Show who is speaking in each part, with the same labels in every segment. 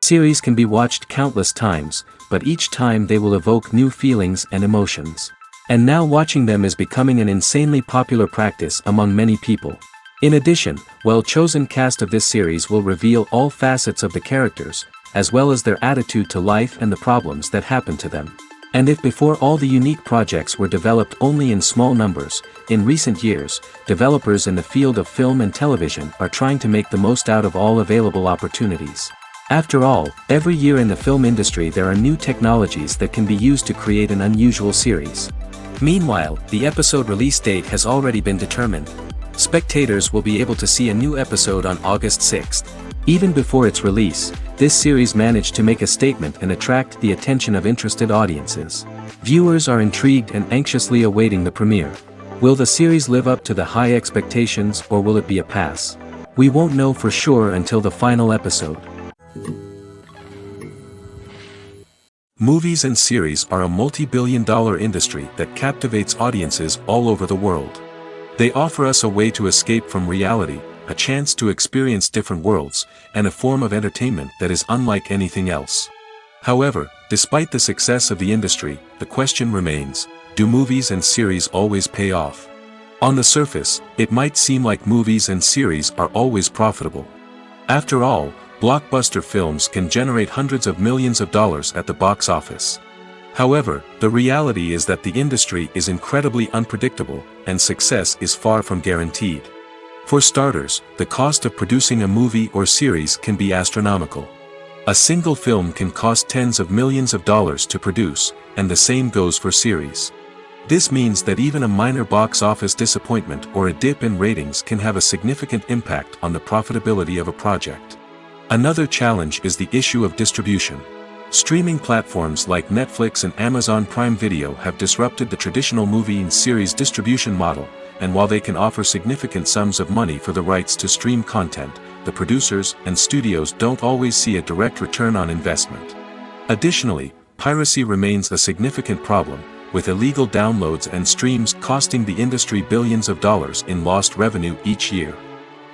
Speaker 1: Series can be watched countless times, but each time they will evoke new feelings and emotions. And now watching them is becoming an insanely popular practice among many people. In addition, well-chosen cast of this series will reveal all facets of the characters, as well as their attitude to life and the problems that happen to them. And if before all the unique projects were developed only in small numbers, in recent years, developers in the field of film and television are trying to make the most out of all available opportunities. After all, every year in the film industry there are new technologies that can be used to create an unusual series. Meanwhile, the episode release date has already been determined. Spectators will be able to see a new episode on August 6th. Even before its release, this series managed to make a statement and attract the attention of interested audiences. Viewers are intrigued and anxiously awaiting the premiere. Will the series live up to the high expectations or will it be a pass? We won't know for sure until the final episode. Movies and series are a multi-billion-dollar industry that captivates audiences all over the world. They offer us a way to escape from reality, a chance to experience different worlds, and a form of entertainment that is unlike anything else. However, despite the success of the industry, the question remains, do movies and series always pay off? On the surface, it might seem like movies and series are always profitable. After all, blockbuster films can generate hundreds of millions of dollars at the box office. However, the reality is that the industry is incredibly unpredictable, and success is far from guaranteed. For starters, the cost of producing a movie or series can be astronomical. A single film can cost tens of millions of dollars to produce, and the same goes for series. This means that even a minor box office disappointment or a dip in ratings can have a significant impact on the profitability of a project. Another challenge is the issue of distribution. Streaming platforms like Netflix and Amazon Prime Video have disrupted the traditional movie and series distribution model, and while they can offer significant sums of money for the rights to stream content, the producers and studios don't always see a direct return on investment. Additionally, piracy remains a significant problem, with illegal downloads and streams costing the industry billions of dollars in lost revenue each year.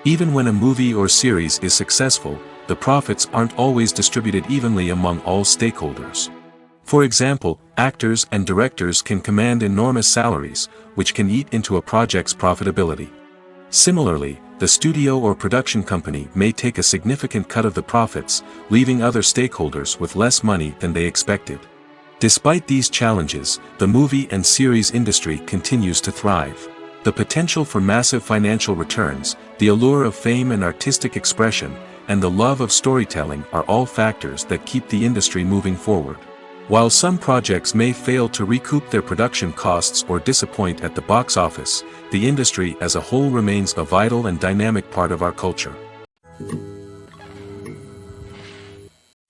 Speaker 1: Even when a movie or series is successful, the profits aren't always distributed evenly among all stakeholders. For example, actors and directors can command enormous salaries, which can eat into a project's profitability. Similarly, the studio or production company may take a significant cut of the profits, leaving other stakeholders with less money than they expected. Despite these challenges, the movie and series industry continues to thrive. The potential for massive financial returns, the allure of fame and artistic expression, and the love of storytelling are all factors that keep the industry moving forward. While some projects may fail to recoup their production costs or disappoint at the box office, the industry as a whole remains a vital and dynamic part of our culture.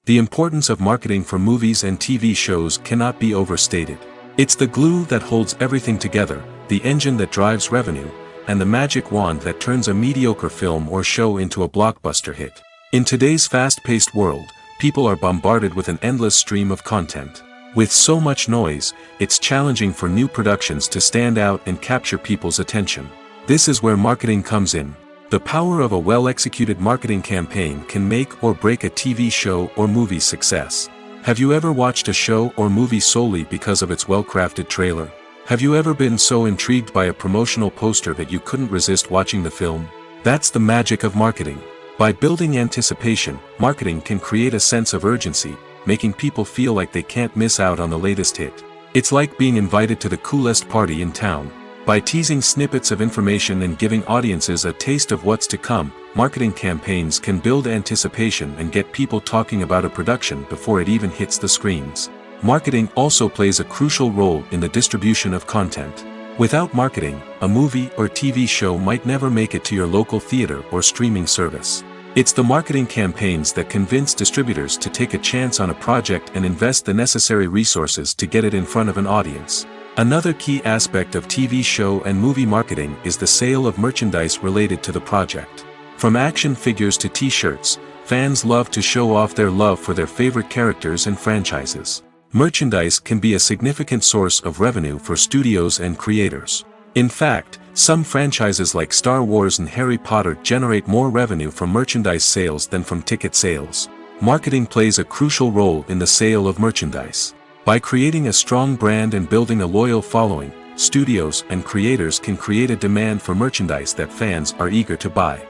Speaker 1: The importance of marketing for movies and TV shows cannot be overstated. It's the glue that holds everything together, the engine that drives revenue, and the magic wand that turns a mediocre film or show into a blockbuster hit. In today's fast-paced world, people are bombarded with an endless stream of content. With so much noise, it's challenging for new productions to stand out and capture people's attention. This is where marketing comes in. The power of a well-executed marketing campaign can make or break a TV show or movie's success. Have you ever watched a show or movie solely because of its well-crafted trailer? Have you ever been so intrigued by a promotional poster that you couldn't resist watching the film? That's the magic of marketing. By building anticipation, marketing can create a sense of urgency, making people feel like they can't miss out on the latest hit. It's like being invited to the coolest party in town. By teasing snippets of information and giving audiences a taste of what's to come, marketing campaigns can build anticipation and get people talking about a production before it even hits the screens. Marketing also plays a crucial role in the distribution of content. Without marketing, a movie or TV show might never make it to your local theater or streaming service. It's the marketing campaigns that convince distributors to take a chance on a project and invest the necessary resources to get it in front of an audience. Another key aspect of TV show and movie marketing is the sale of merchandise related to the project. From action figures to t-shirts, fans love to show off their love for their favorite characters and franchises. Merchandise can be a significant source of revenue for studios and creators. In fact, some franchises like Star Wars and Harry Potter generate more revenue from merchandise sales than from ticket sales. Marketing plays a crucial role in the sale of merchandise. By creating a strong brand and building a loyal following, studios and creators can create a demand for merchandise that fans are eager to buy.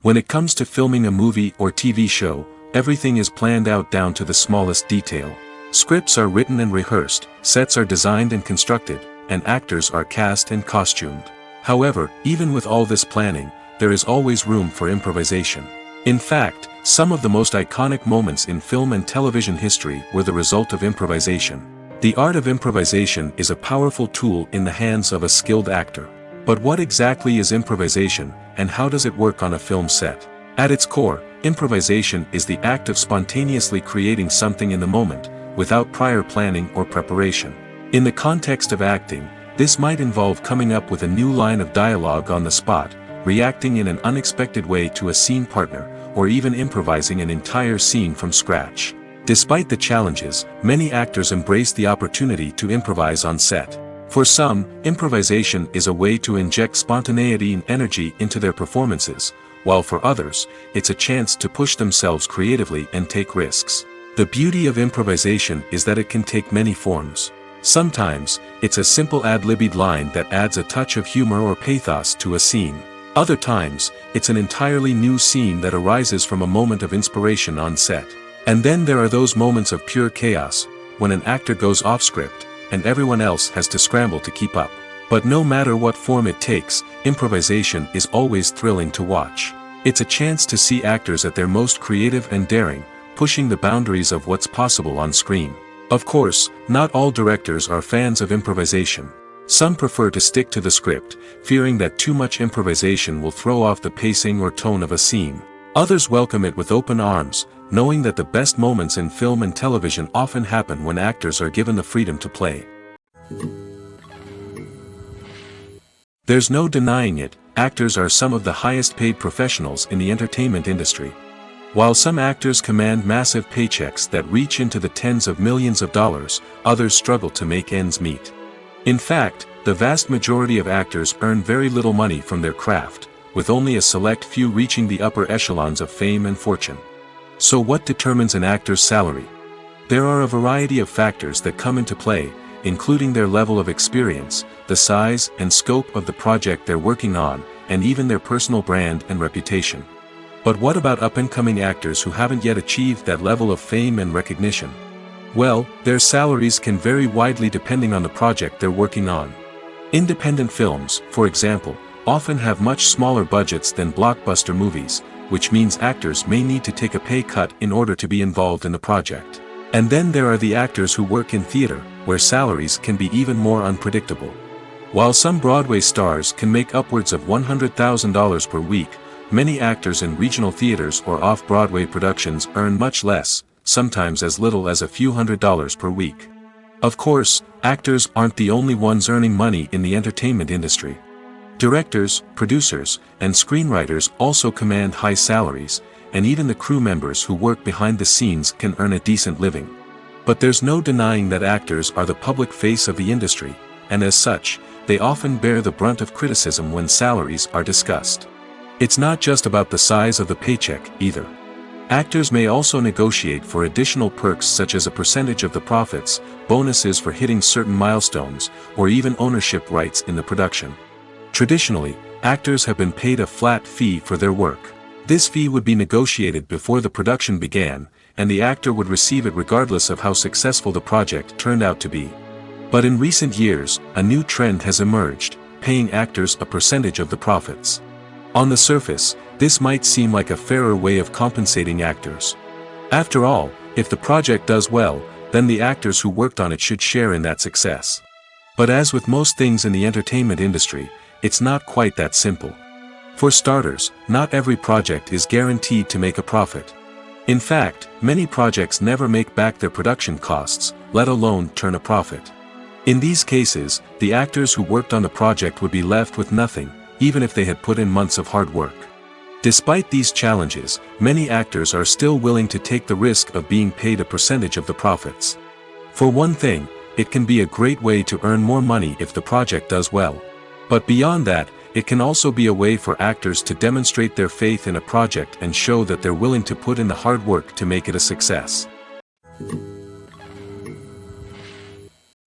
Speaker 1: When it comes to filming a movie or TV show, everything is planned out down to the smallest detail. Scripts are written and rehearsed, sets are designed and constructed, and actors are cast and costumed. However, even with all this planning, there is always room for improvisation. In fact, some of the most iconic moments in film and television history were the result of improvisation. The art of improvisation is a powerful tool in the hands of a skilled actor. But what exactly is improvisation, and how does it work on a film set? At its core, improvisation is the act of spontaneously creating something in the moment, without prior planning or preparation. In the context of acting, this might involve coming up with a new line of dialogue on the spot, reacting in an unexpected way to a scene partner, or even improvising an entire scene from scratch. Despite the challenges, many actors embrace the opportunity to improvise on set. For some, improvisation is a way to inject spontaneity and energy into their performances, while for others, it's a chance to push themselves creatively and take risks. The beauty of improvisation is that it can take many forms. Sometimes, it's a simple ad-libbed line that adds a touch of humor or pathos to a scene. Other times, it's an entirely new scene that arises from a moment of inspiration on set. And then there are those moments of pure chaos, when an actor goes off script, and everyone else has to scramble to keep up. But no matter what form it takes, improvisation is always thrilling to watch. It's a chance to see actors at their most creative and daring, pushing the boundaries of what's possible on screen. Of course, not all directors are fans of improvisation. Some prefer to stick to the script, fearing that too much improvisation will throw off the pacing or tone of a scene. Others welcome it with open arms, knowing that the best moments in film and television often happen when actors are given the freedom to play. There's no denying it, actors are some of the highest paid professionals in the entertainment industry. While some actors command massive paychecks that reach into the tens of millions of dollars, others struggle to make ends meet. In fact, the vast majority of actors earn very little money from their craft, with only a select few reaching the upper echelons of fame and fortune. So what determines an actor's salary? There are a variety of factors that come into play, including their level of experience, the size and scope of the project they're working on, and even their personal brand and reputation. But what about up-and-coming actors who haven't yet achieved that level of fame and recognition? Well, their salaries can vary widely depending on the project they're working on. Independent films, for example, often have much smaller budgets than blockbuster movies, which means actors may need to take a pay cut in order to be involved in the project. And then there are the actors who work in theater, where salaries can be even more unpredictable. While some Broadway stars can make upwards of $100,000 per week, many actors in regional theaters or off-Broadway productions earn much less, sometimes as little as a few $100s per week. Of course, actors aren't the only ones earning money in the entertainment industry. Directors, producers, and screenwriters also command high salaries, and even the crew members who work behind the scenes can earn a decent living. But there's no denying that actors are the public face of the industry, and as such, they often bear the brunt of criticism when salaries are discussed. It's not just about the size of the paycheck, either. Actors may also negotiate for additional perks such as a percentage of the profits, bonuses for hitting certain milestones, or even ownership rights in the production. Traditionally, actors have been paid a flat fee for their work. This fee would be negotiated before the production began, and the actor would receive it regardless of how successful the project turned out to be. But in recent years, a new trend has emerged, paying actors a percentage of the profits. On the surface, this might seem like a fairer way of compensating actors. After all, if the project does well, then the actors who worked on it should share in that success. But as with most things in the entertainment industry, it's not quite that simple. For starters, not every project is guaranteed to make a profit. In fact, many projects never make back their production costs, let alone turn a profit. In these cases, the actors who worked on the project would be left with nothing, even if they had put in months of hard work. Despite these challenges, many actors are still willing to take the risk of being paid a percentage of the profits. For one thing, it can be a great way to earn more money if the project does well. But beyond that, it can also be a way for actors to demonstrate their faith in a project and show that they're willing to put in the hard work to make it a success.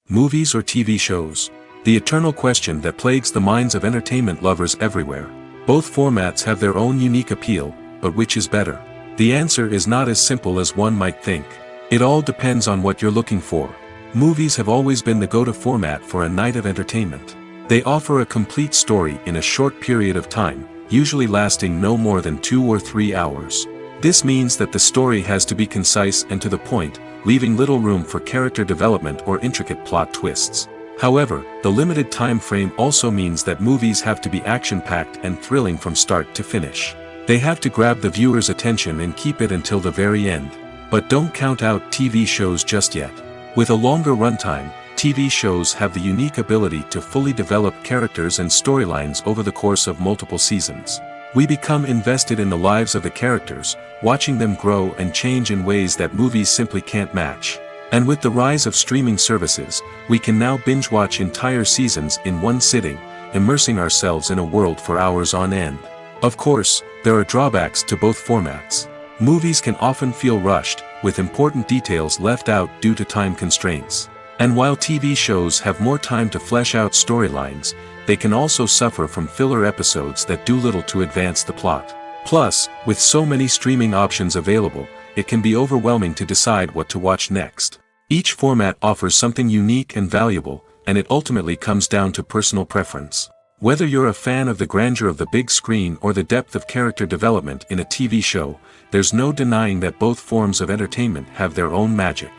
Speaker 1: Movies or TV shows? The eternal question that plagues the minds of entertainment lovers everywhere. Both formats have their own unique appeal, but which is better? The answer is not as simple as one might think. It all depends on what you're looking for. Movies have always been the go-to format for a night of entertainment. They offer a complete story in a short period of time, usually lasting no more than 2 or 3 hours. This means that the story has to be concise and to the point, leaving little room for character development or intricate plot twists. However, the limited time frame also means that movies have to be action-packed and thrilling from start to finish. They have to grab the viewer's attention and keep it until the very end. But don't count out TV shows just yet. With a longer runtime, TV shows have the unique ability to fully develop characters and storylines over the course of multiple seasons. We become invested in the lives of the characters, watching them grow and change in ways that movies simply can't match. And with the rise of streaming services, we can now binge-watch entire seasons in one sitting, immersing ourselves in a world for hours on end. Of course, there are drawbacks to both formats. Movies can often feel rushed, with important details left out due to time constraints. And while TV shows have more time to flesh out storylines, they can also suffer from filler episodes that do little to advance the plot. Plus, with so many streaming options available, it can be overwhelming to decide what to watch next. Each format offers something unique and valuable, and it ultimately comes down to personal preference. Whether you're a fan of the grandeur of the big screen or the depth of character development in a TV show, there's no denying that both forms of entertainment have their own magic.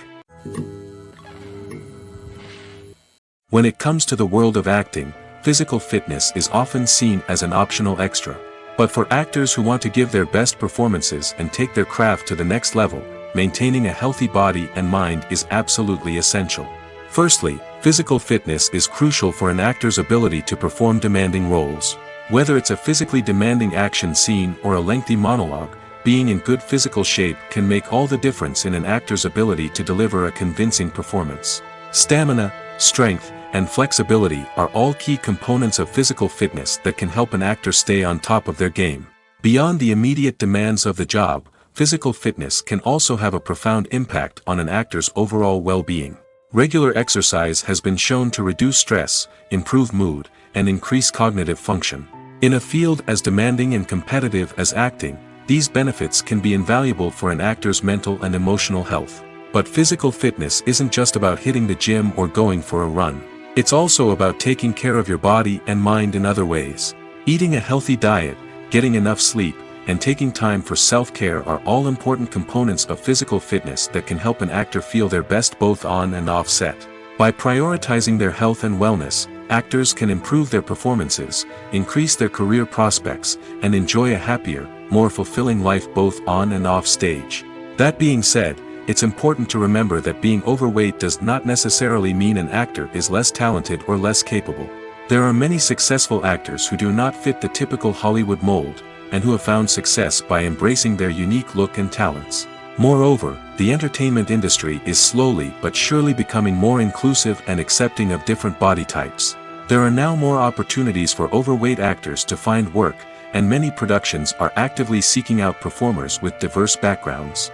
Speaker 1: When it comes to the world of acting, physical fitness is often seen as an optional extra. But for actors who want to give their best performances and take their craft to the next level, maintaining a healthy body and mind is absolutely essential. Firstly, physical fitness is crucial for an actor's ability to perform demanding roles. Whether it's a physically demanding action scene or a lengthy monologue, being in good physical shape can make all the difference in an actor's ability to deliver a convincing performance. Stamina, strength, and flexibility are all key components of physical fitness that can help an actor stay on top of their game. Beyond the immediate demands of the job, physical fitness can also have a profound impact on an actor's overall well-being. Regular exercise has been shown to reduce stress, improve mood, and increase cognitive function. In a field as demanding and competitive as acting, these benefits can be invaluable for an actor's mental and emotional health. But physical fitness isn't just about hitting the gym or going for a run. It's also about taking care of your body and mind in other ways. Eating a healthy diet, getting enough sleep, and taking time for self-care are all important components of physical fitness that can help an actor feel their best both on and off set. By prioritizing their health and wellness, actors can improve their performances, increase their career prospects, and enjoy a happier, more fulfilling life both on and off stage. That being said, it's important to remember that being overweight does not necessarily mean an actor is less talented or less capable. There are many successful actors who do not fit the typical Hollywood mold, and who have found success by embracing their unique look and talents. Moreover, the entertainment industry is slowly but surely becoming more inclusive and accepting of different body types. There are now more opportunities for overweight actors to find work, and many productions are actively seeking out performers with diverse backgrounds.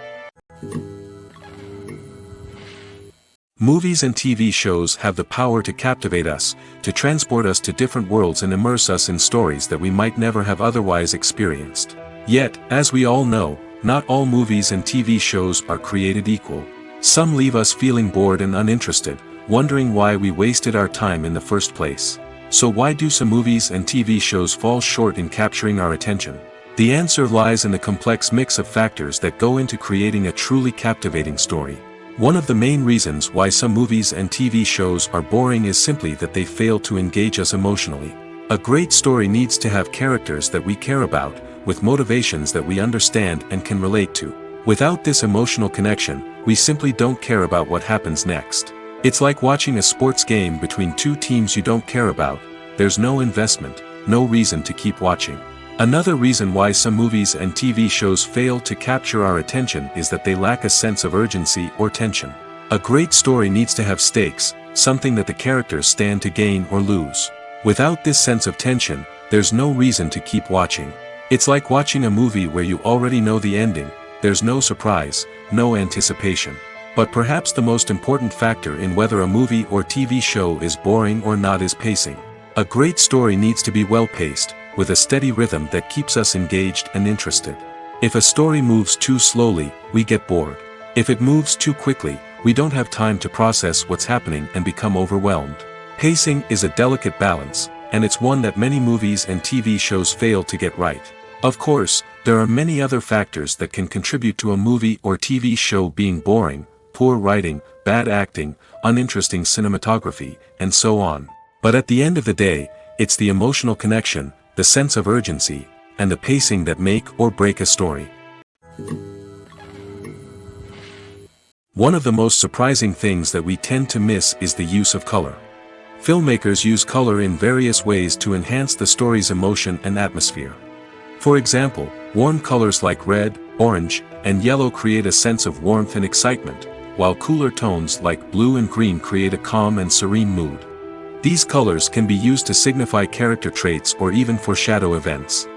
Speaker 1: Movies and TV shows have the power to captivate us, to transport us to different worlds and immerse us in stories that we might never have otherwise experienced. Yet, as we all know, not all movies and TV shows are created equal. Some leave us feeling bored and uninterested, wondering why we wasted our time in the first place. So why do some movies and TV shows fall short in capturing our attention? The answer lies in the complex mix of factors that go into creating a truly captivating story. One of the main reasons why some movies and TV shows are boring is simply that they fail to engage us emotionally. A great story needs to have characters that we care about, with motivations that we understand and can relate to. Without this emotional connection, we simply don't care about what happens next. It's like watching a sports game between two teams you don't care about. There's no investment, no reason to keep watching. Another reason why some movies and TV shows fail to capture our attention is that they lack a sense of urgency or tension. A great story needs to have stakes, something that the characters stand to gain or lose. Without this sense of tension, there's no reason to keep watching. It's like watching a movie where you already know the ending, there's no surprise, no anticipation. But perhaps the most important factor in whether a movie or TV show is boring or not is pacing. A great story needs to be well-paced, with a steady rhythm that keeps us engaged and interested. If a story moves too slowly, we get bored. If it moves too quickly, we don't have time to process what's happening and become overwhelmed. Pacing is a delicate balance, and it's one that many movies and TV shows fail to get right. Of course, there are many other factors that can contribute to a movie or TV show being boring: poor writing, bad acting, uninteresting cinematography, and so on. But at the end of the day, it's the emotional connection, the sense of urgency, and the pacing that make or break a story. One of the most surprising things that we tend to miss is the use of color. Filmmakers use color in various ways to enhance the story's emotion and atmosphere. For example, warm colors like red, orange, and yellow create a sense of warmth and excitement, while cooler tones like blue and green create a calm and serene mood. These colors can be used to signify character traits or even foreshadow events.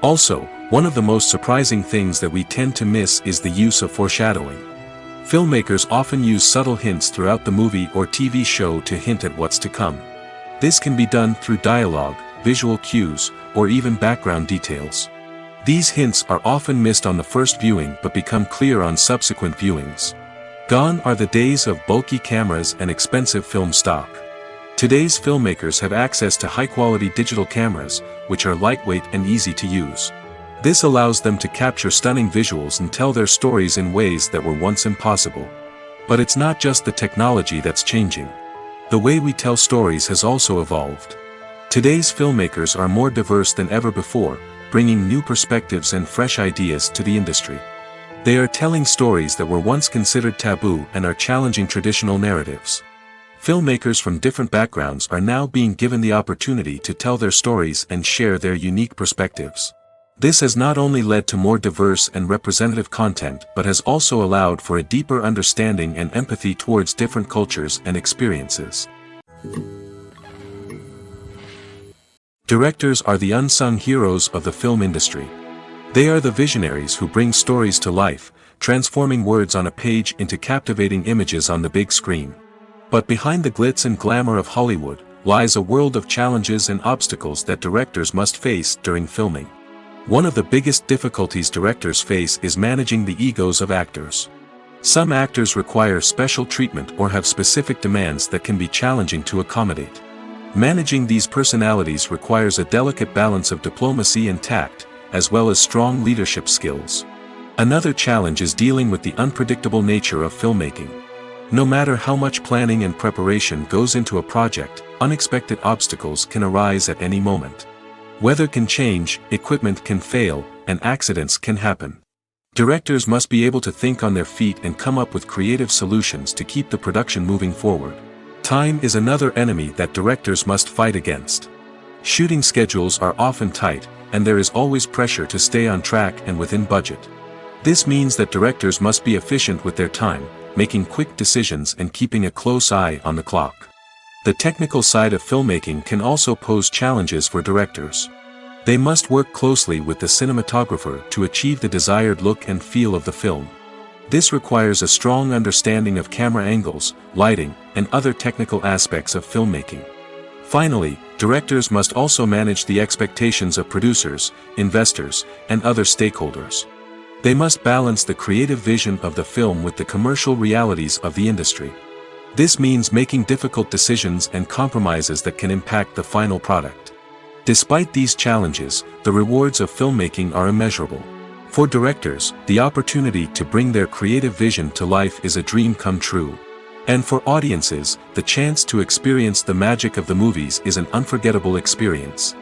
Speaker 1: Also, one of the most surprising things that we tend to miss is the use of foreshadowing. Filmmakers often use subtle hints throughout the movie or TV show to hint at what's to come. This can be done through dialogue, visual cues, or even background details. These hints are often missed on the first viewing but become clear on subsequent viewings. Gone are the days of bulky cameras and expensive film stock. Today's filmmakers have access to high-quality digital cameras, which are lightweight and easy to use. This allows them to capture stunning visuals and tell their stories in ways that were once impossible. But it's not just the technology that's changing. The way we tell stories has also evolved. Today's filmmakers are more diverse than ever before, bringing new perspectives and fresh ideas to the industry. They are telling stories that were once considered taboo and are challenging traditional narratives. Filmmakers from different backgrounds are now being given the opportunity to tell their stories and share their unique perspectives. This has not only led to more diverse and representative content but has also allowed for a deeper understanding and empathy towards different cultures and experiences. Directors are the unsung heroes of the film industry. They are the visionaries who bring stories to life, transforming words on a page into captivating images on the big screen. But behind the glitz and glamour of Hollywood lies a world of challenges and obstacles that directors must face during filming. One of the biggest difficulties directors face is managing the egos of actors. Some actors require special treatment or have specific demands that can be challenging to accommodate. Managing these personalities requires a delicate balance of diplomacy and tact, as well as strong leadership skills. Another challenge is dealing with the unpredictable nature of filmmaking. No matter how much planning and preparation goes into a project, unexpected obstacles can arise at any moment. Weather can change, equipment can fail, and accidents can happen. Directors must be able to think on their feet and come up with creative solutions to keep the production moving forward. Time is another enemy that directors must fight against. Shooting schedules are often tight, and there is always pressure to stay on track and within budget. This means that directors must be efficient with their time, making quick decisions and keeping a close eye on the clock. The technical side of filmmaking can also pose challenges for directors. They must work closely with the cinematographer to achieve the desired look and feel of the film. This requires a strong understanding of camera angles, lighting, and other technical aspects of filmmaking. Finally, directors must also manage the expectations of producers, investors, and other stakeholders. They must balance the creative vision of the film with the commercial realities of the industry. This means making difficult decisions and compromises that can impact the final product. Despite these challenges, the rewards of filmmaking are immeasurable. For directors, the opportunity to bring their creative vision to life is a dream come true. And for audiences, the chance to experience the magic of the movies is an unforgettable experience.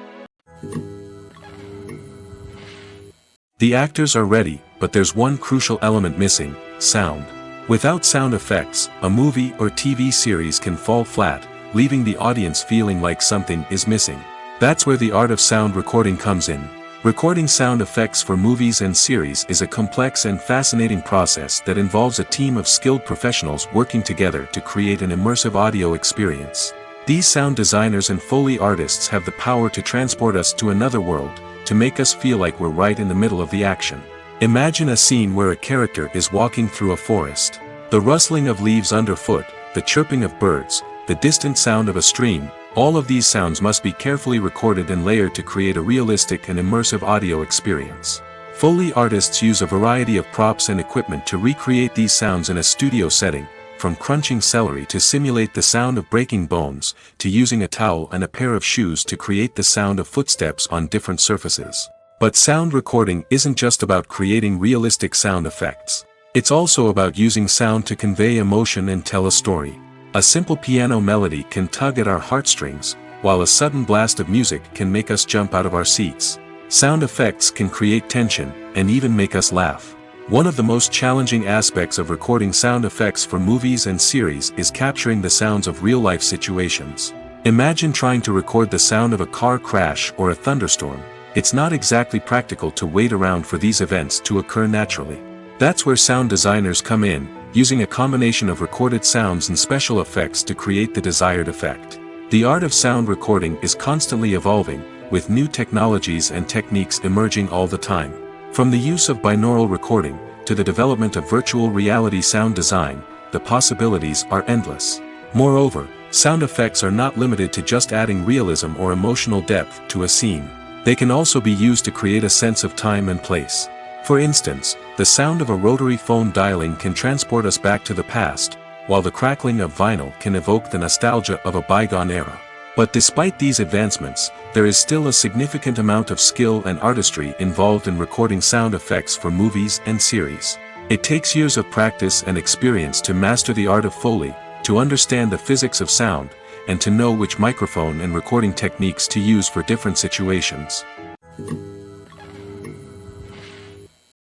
Speaker 1: The actors are ready, but there's one crucial element missing: sound. Without sound effects, a movie or TV series can fall flat, leaving the audience feeling like something is missing. That's where the art of sound recording comes in. Recording sound effects for movies and series is a complex and fascinating process that involves a team of skilled professionals working together to create an immersive audio experience. These sound designers and Foley artists have the power to transport us to another world, to make us feel like we're right in the middle of the action. Imagine a scene where a character is walking through a forest. The rustling of leaves underfoot, the chirping of birds, the distant sound of a stream, all of these sounds must be carefully recorded and layered to create a realistic and immersive audio experience. Foley artists use a variety of props and equipment to recreate these sounds in a studio setting, from crunching celery to simulate the sound of breaking bones, to using a towel and a pair of shoes to create the sound of footsteps on different surfaces. But sound recording isn't just about creating realistic sound effects. It's also about using sound to convey emotion and tell a story. A simple piano melody can tug at our heartstrings, while a sudden blast of music can make us jump out of our seats. Sound effects can create tension, and even make us laugh. One of the most challenging aspects of recording sound effects for movies and series is capturing the sounds of real-life situations. Imagine trying to record the sound of a car crash or a thunderstorm. It's not exactly practical to wait around for these events to occur naturally. That's where sound designers come in, using a combination of recorded sounds and special effects to create the desired effect. The art of sound recording is constantly evolving, with new technologies and techniques emerging all the time. From the use of binaural recording, to the development of virtual reality sound design, the possibilities are endless. Moreover, sound effects are not limited to just adding realism or emotional depth to a scene. They can also be used to create a sense of time and place. For instance, the sound of a rotary phone dialing can transport us back to the past, while the crackling of vinyl can evoke the nostalgia of a bygone era. But despite these advancements, there is still a significant amount of skill and artistry involved in recording sound effects for movies and series. It takes years of practice and experience to master the art of Foley, to understand the physics of sound, and to know which microphone and recording techniques to use for different situations.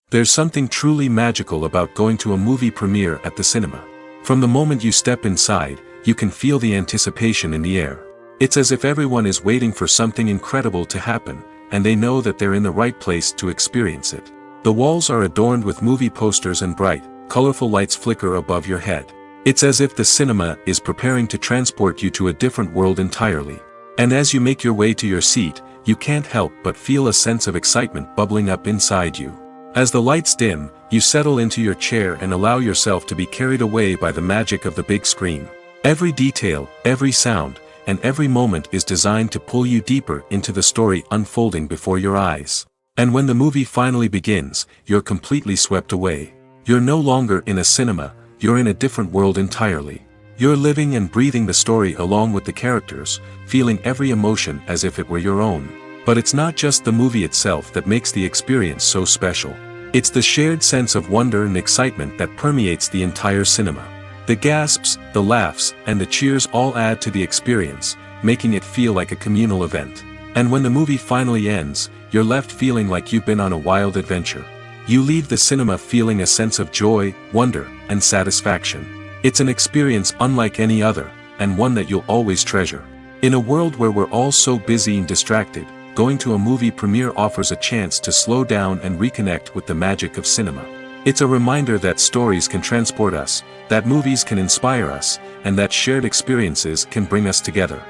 Speaker 1: There's something truly magical about going to a movie premiere at the cinema. From the moment you step inside, you can feel the anticipation in the air. It's as if everyone is waiting for something incredible to happen, and they know that they're in the right place to experience it. The walls are adorned with movie posters and bright, colorful lights flicker above your head. It's as if the cinema is preparing to transport you to a different world entirely. And as you make your way to your seat, you can't help but feel a sense of excitement bubbling up inside you. As the lights dim, you settle into your chair and allow yourself to be carried away by the magic of the big screen. Every detail, every sound, and every moment is designed to pull you deeper into the story unfolding before your eyes. And when the movie finally begins, you're completely swept away. You're no longer in a cinema, you're in a different world entirely. You're living and breathing the story along with the characters, feeling every emotion as if it were your own. But it's not just the movie itself that makes the experience so special. It's the shared sense of wonder and excitement that permeates the entire cinema. The gasps, the laughs, and the cheers all add to the experience, making it feel like a communal event. And when the movie finally ends, you're left feeling like you've been on a wild adventure. You leave the cinema feeling a sense of joy, wonder, and satisfaction. It's an experience unlike any other, and one that you'll always treasure. In a world where we're all so busy and distracted, going to a movie premiere offers a chance to slow down and reconnect with the magic of cinema. It's a reminder that stories can transport us, that movies can inspire us, and that shared experiences can bring us together.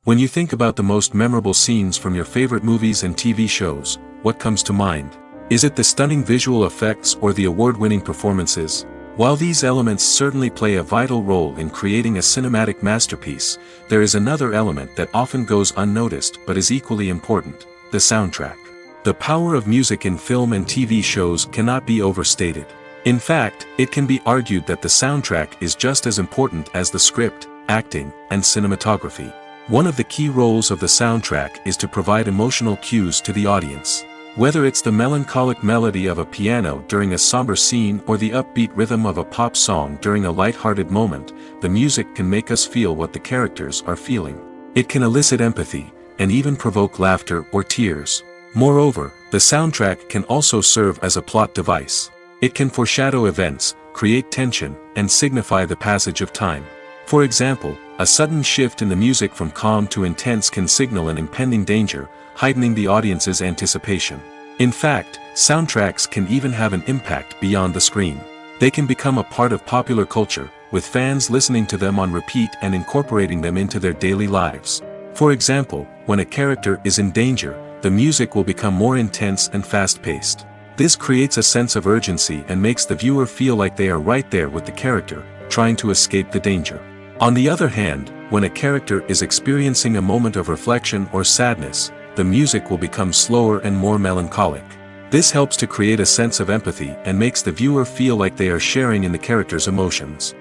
Speaker 1: When you think about the most memorable scenes from your favorite movies and TV shows, what comes to mind? Is it the stunning visual effects or the award-winning performances? While these elements certainly play a vital role in creating a cinematic masterpiece, there is another element that often goes unnoticed but is equally important: the soundtrack. The power of music in film and TV shows cannot be overstated. In fact, it can be argued that the soundtrack is just as important as the script, acting, and cinematography. One of the key roles of the soundtrack is to provide emotional cues to the audience. Whether it's the melancholic melody of a piano during a somber scene or the upbeat rhythm of a pop song during a light-hearted moment, the music can make us feel what the characters are feeling. It can elicit empathy, and even provoke laughter or tears. Moreover, the soundtrack can also serve as a plot device. It can foreshadow events, create tension, and signify the passage of time. For example, a sudden shift in the music from calm to intense can signal an impending danger, heightening the audience's anticipation. In fact, soundtracks can even have an impact beyond the screen. They can become a part of popular culture, with fans listening to them on repeat and incorporating them into their daily lives. For example, when a character is in danger, the music will become more intense and fast-paced. This creates a sense of urgency and makes the viewer feel like they are right there with the character, trying to escape the danger. On the other hand, when a character is experiencing a moment of reflection or sadness, the music will become slower and more melancholic. This helps to create a sense of empathy and makes the viewer feel like they are sharing in the character's emotions.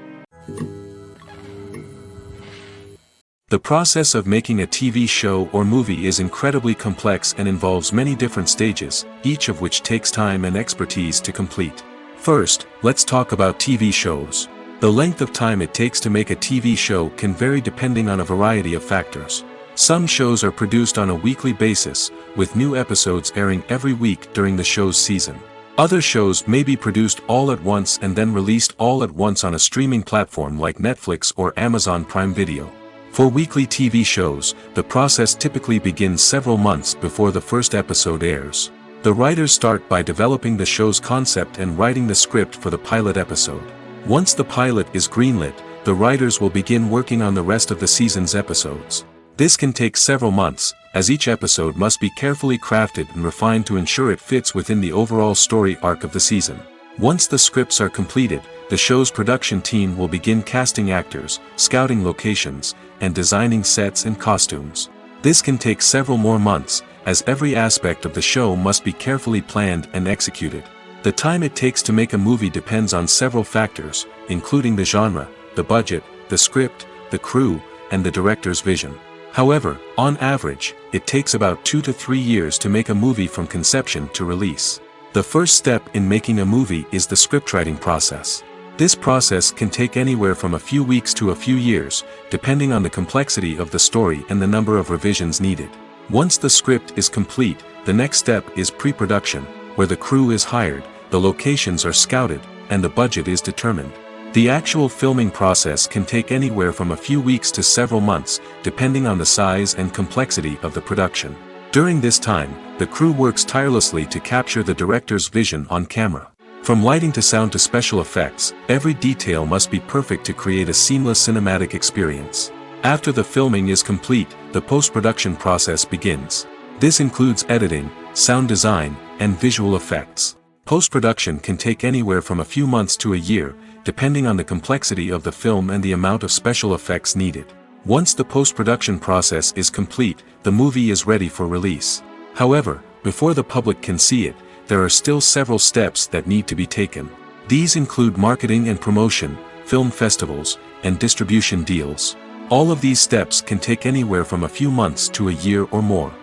Speaker 1: The process of making a TV show or movie is incredibly complex and involves many different stages, each of which takes time and expertise to complete. First, let's talk about TV shows. The length of time it takes to make a TV show can vary depending on a variety of factors. Some shows are produced on a weekly basis, with new episodes airing every week during the show's season. Other shows may be produced all at once and then released all at once on a streaming platform like Netflix or Amazon Prime Video. For weekly TV shows, the process typically begins several months before the first episode airs. The writers start by developing the show's concept and writing the script for the pilot episode. Once the pilot is greenlit, the writers will begin working on the rest of the season's episodes. This can take several months, as each episode must be carefully crafted and refined to ensure it fits within the overall story arc of the season. Once the scripts are completed, the show's production team will begin casting actors, scouting locations, and designing sets and costumes. This can take several more months, as every aspect of the show must be carefully planned and executed. The time it takes to make a movie depends on several factors, including the genre, the budget, the script, the crew, and the director's vision. However, on average, it takes about 2 to 3 years to make a movie from conception to release. The first step in making a movie is the scriptwriting process. This process can take anywhere from a few weeks to a few years, depending on the complexity of the story and the number of revisions needed. Once the script is complete, the next step is pre-production, where the crew is hired, the locations are scouted, and the budget is determined. The actual filming process can take anywhere from a few weeks to several months, depending on the size and complexity of the production. During this time, the crew works tirelessly to capture the director's vision on camera. From lighting to sound to special effects, every detail must be perfect to create a seamless cinematic experience. After the filming is complete, the post-production process begins. This includes editing, sound design, and visual effects. Post-production can take anywhere from a few months to a year, depending on the complexity of the film and the amount of special effects needed. Once the post-production process is complete, the movie is ready for release. However, before the public can see it, there are still several steps that need to be taken. These include marketing and promotion, film festivals, and distribution deals. All of these steps can take anywhere from a few months to a year or more.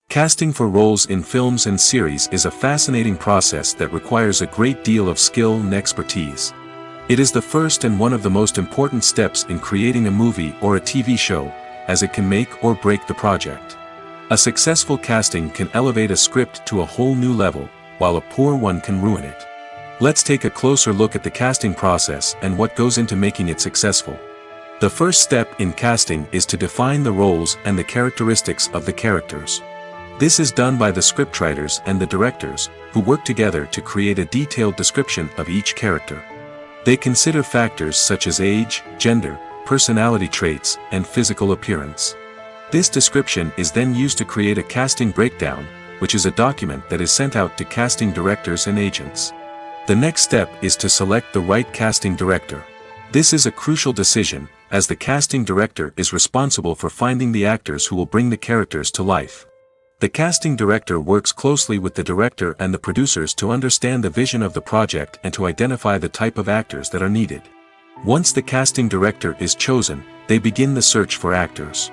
Speaker 1: Casting for roles in films and series is a fascinating process that requires a great deal of skill and expertise. It is the first and one of the most important steps in creating a movie or a TV show, as it can make or break the project. A successful casting can elevate a script to a whole new level, while a poor one can ruin it. Let's take a closer look at the casting process and what goes into making it successful. The first step in casting is to define the roles and the characteristics of the characters. This is done by the scriptwriters and the directors, who work together to create a detailed description of each character. They consider factors such as age, gender, personality traits, and physical appearance. This description is then used to create a casting breakdown, which is a document that is sent out to casting directors and agents. The next step is to select the right casting director. This is a crucial decision, as the casting director is responsible for finding the actors who will bring the characters to life. The casting director works closely with the director and the producers to understand the vision of the project and to identify the type of actors that are needed. Once the casting director is chosen, they begin the search for actors.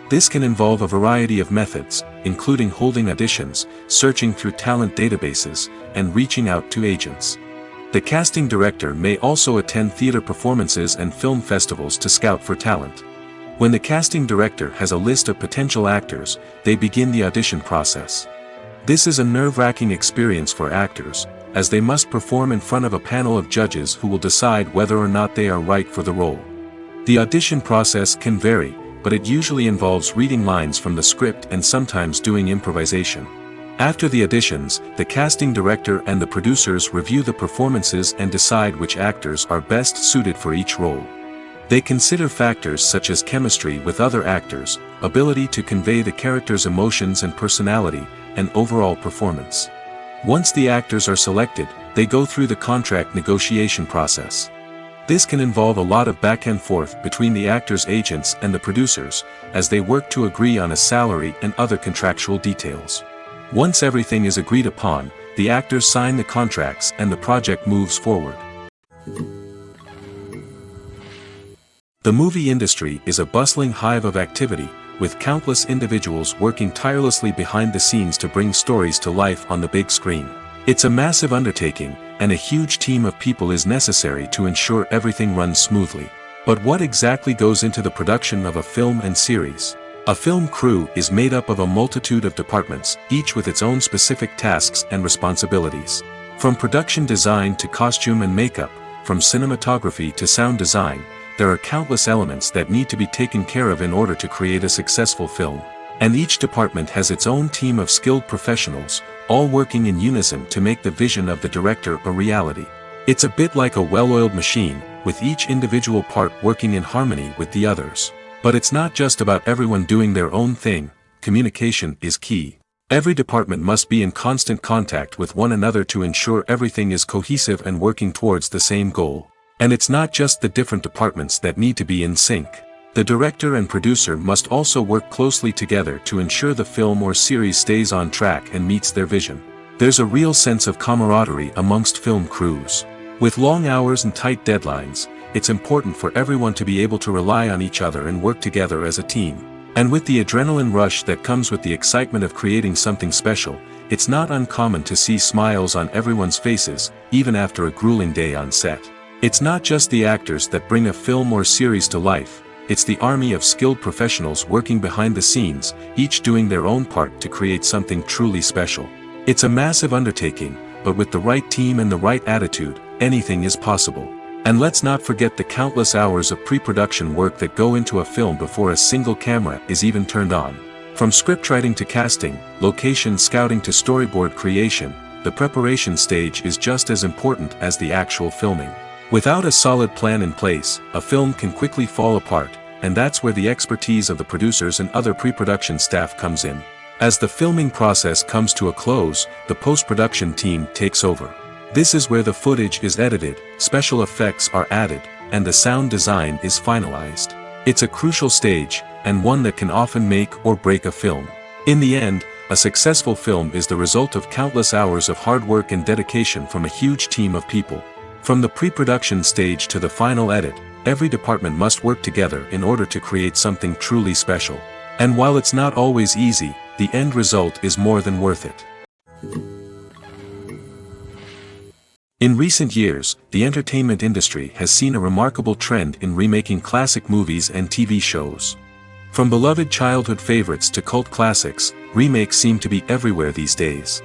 Speaker 1: This can involve a variety of methods, including holding auditions, searching through talent databases, and reaching out to agents. The casting director may also attend theater performances and film festivals to scout for talent. When the casting director has a list of potential actors, they begin the audition process. This is a nerve-wracking experience for actors, as they must perform in front of a panel of judges who will decide whether or not they are right for the role. The audition process can vary, but it usually involves reading lines from the script and sometimes doing improvisation. After the auditions, the casting director and the producers review the performances and decide which actors are best suited for each role. They consider factors such as chemistry with other actors, ability to convey the character's emotions and personality, and overall performance. Once the actors are selected, they go through the contract negotiation process. This can involve a lot of back and forth between the actors' agents and the producers, as they work to agree on a salary and other contractual details. Once everything is agreed upon, the actors sign the contracts and the project moves forward. The movie industry is a bustling hive of activity, with countless individuals working tirelessly behind the scenes to bring stories to life on the big screen. It's a massive undertaking, and a huge team of people is necessary to ensure everything runs smoothly. But what exactly goes into the production of a film and series? A film crew is made up of a multitude of departments, each with its own specific tasks and responsibilities. From production design to costume and makeup, from cinematography to sound design, there are countless elements that need to be taken care of in order to create a successful film. And each department has its own team of skilled professionals, all working in unison to make the vision of the director a reality. It's a bit like a well-oiled machine, with each individual part working in harmony with the others. But it's not just about everyone doing their own thing. Communication is key. Every department must be in constant contact with one another to ensure everything is cohesive and working towards the same goal. And it's not just the different departments that need to be in sync. The director and producer must also work closely together to ensure the film or series stays on track and meets their vision. There's a real sense of camaraderie amongst film crews. With long hours and tight deadlines, it's important for everyone to be able to rely on each other and work together as a team. And with the adrenaline rush that comes with the excitement of creating something special, it's not uncommon to see smiles on everyone's faces, even after a grueling day on set. It's not just the actors that bring a film or series to life, it's the army of skilled professionals working behind the scenes, each doing their own part to create something truly special. It's a massive undertaking, but with the right team and the right attitude, anything is possible. And let's not forget the countless hours of pre-production work that go into a film before a single camera is even turned on. From scriptwriting to casting, location scouting to storyboard creation, the preparation stage is just as important as the actual filming. Without a solid plan in place, a film can quickly fall apart, and that's where the expertise of the producers and other pre-production staff comes in. As the filming process comes to a close, the post-production team takes over. This is where the footage is edited, special effects are added, and the sound design is finalized. It's a crucial stage, and one that can often make or break a film. In the end, a successful film is the result of countless hours of hard work and dedication from a huge team of people. From the pre-production stage to the final edit, every department must work together in order to create something truly special. And while it's not always easy, the end result is more than worth it. In recent years, the entertainment industry has seen a remarkable trend in remaking classic movies and TV shows. From beloved childhood favorites to cult classics, remakes seem to be everywhere these days.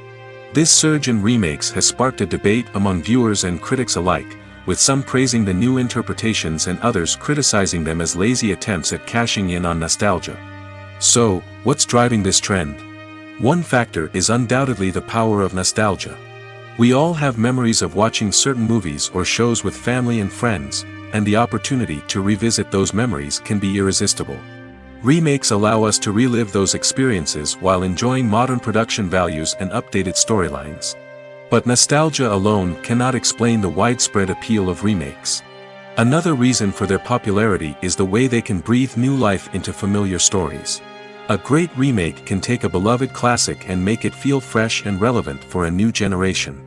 Speaker 1: This surge in remakes has sparked a debate among viewers and critics alike, with some praising the new interpretations and others criticizing them as lazy attempts at cashing in on nostalgia. So, what's driving this trend? One factor is undoubtedly the power of nostalgia. We all have memories of watching certain movies or shows with family and friends, and the opportunity to revisit those memories can be irresistible. Remakes allow us to relive those experiences while enjoying modern production values and updated storylines. But nostalgia alone cannot explain the widespread appeal of remakes. Another reason for their popularity is the way they can breathe new life into familiar stories. A great remake can take a beloved classic and make it feel fresh and relevant for a new generation.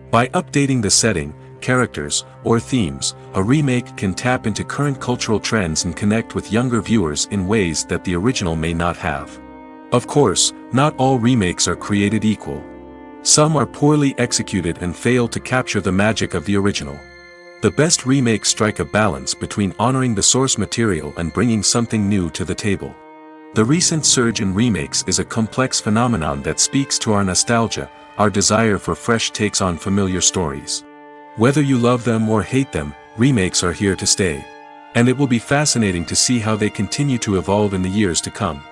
Speaker 1: By updating the setting, characters, or themes, a remake can tap into current cultural trends and connect with younger viewers in ways that the original may not have. Of course, not all remakes are created equal. Some are poorly executed and fail to capture the magic of the original. The best remakes strike a balance between honoring the source material and bringing something new to the table. The recent surge in remakes is a complex phenomenon that speaks to our nostalgia, our desire for fresh takes on familiar stories. Whether you love them or hate them, remakes are here to stay. And it will be fascinating to see how they continue to evolve in the years to come.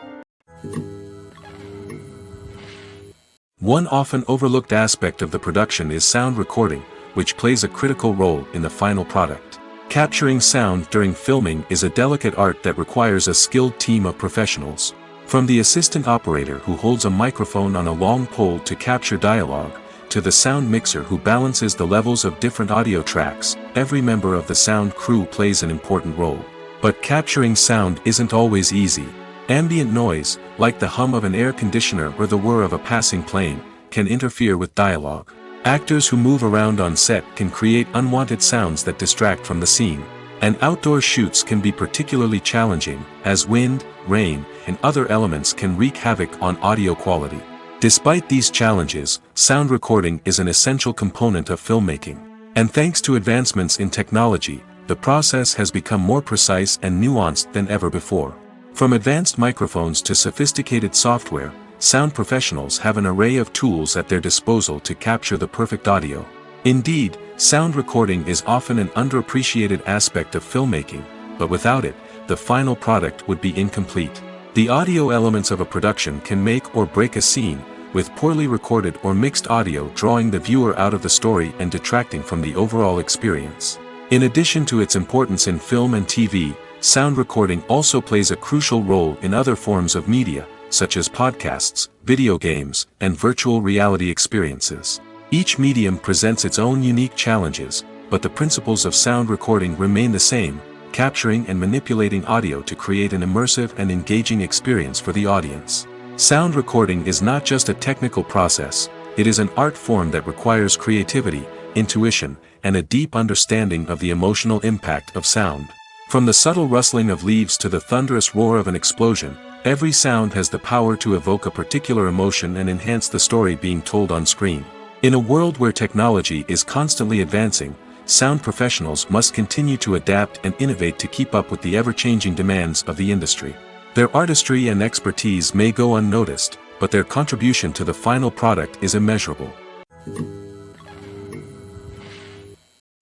Speaker 1: One often overlooked aspect of the production is sound recording, which plays a critical role in the final product. Capturing sound during filming is a delicate art that requires a skilled team of professionals. From the assistant operator who holds a microphone on a long pole to capture dialogue, to the sound mixer who balances the levels of different audio tracks, every member of the sound crew plays an important role. But capturing sound isn't always easy. Ambient noise, like the hum of an air conditioner or the whir of a passing plane, can interfere with dialogue. Actors who move around on set can create unwanted sounds that distract from the scene. And outdoor shoots can be particularly challenging, as wind, rain, and other elements can wreak havoc on audio quality. Despite these challenges, sound recording is an essential component of filmmaking. And thanks to advancements in technology, the process has become more precise and nuanced than ever before. From advanced microphones to sophisticated software, sound professionals have an array of tools at their disposal to capture the perfect audio. Indeed, sound recording is often an underappreciated aspect of filmmaking, but without it, the final product would be incomplete. The audio elements of a production can make or break a scene, with poorly recorded or mixed audio drawing the viewer out of the story and detracting from the overall experience. In addition to its importance in film and TV, sound recording also plays a crucial role in other forms of media, such as podcasts, video games, and virtual reality experiences. Each medium presents its own unique challenges, but the principles of sound recording remain the same, capturing and manipulating audio to create an immersive and engaging experience for the audience. Sound recording is not just a technical process, it is an art form that requires creativity, intuition, and a deep understanding of the emotional impact of sound. From the subtle rustling of leaves to the thunderous roar of an explosion, every sound has the power to evoke a particular emotion and enhance the story being told on screen. In a world where technology is constantly advancing, sound professionals must continue to adapt and innovate to keep up with the ever-changing demands of the industry. Their artistry and expertise may go unnoticed, but their contribution to the final product is immeasurable.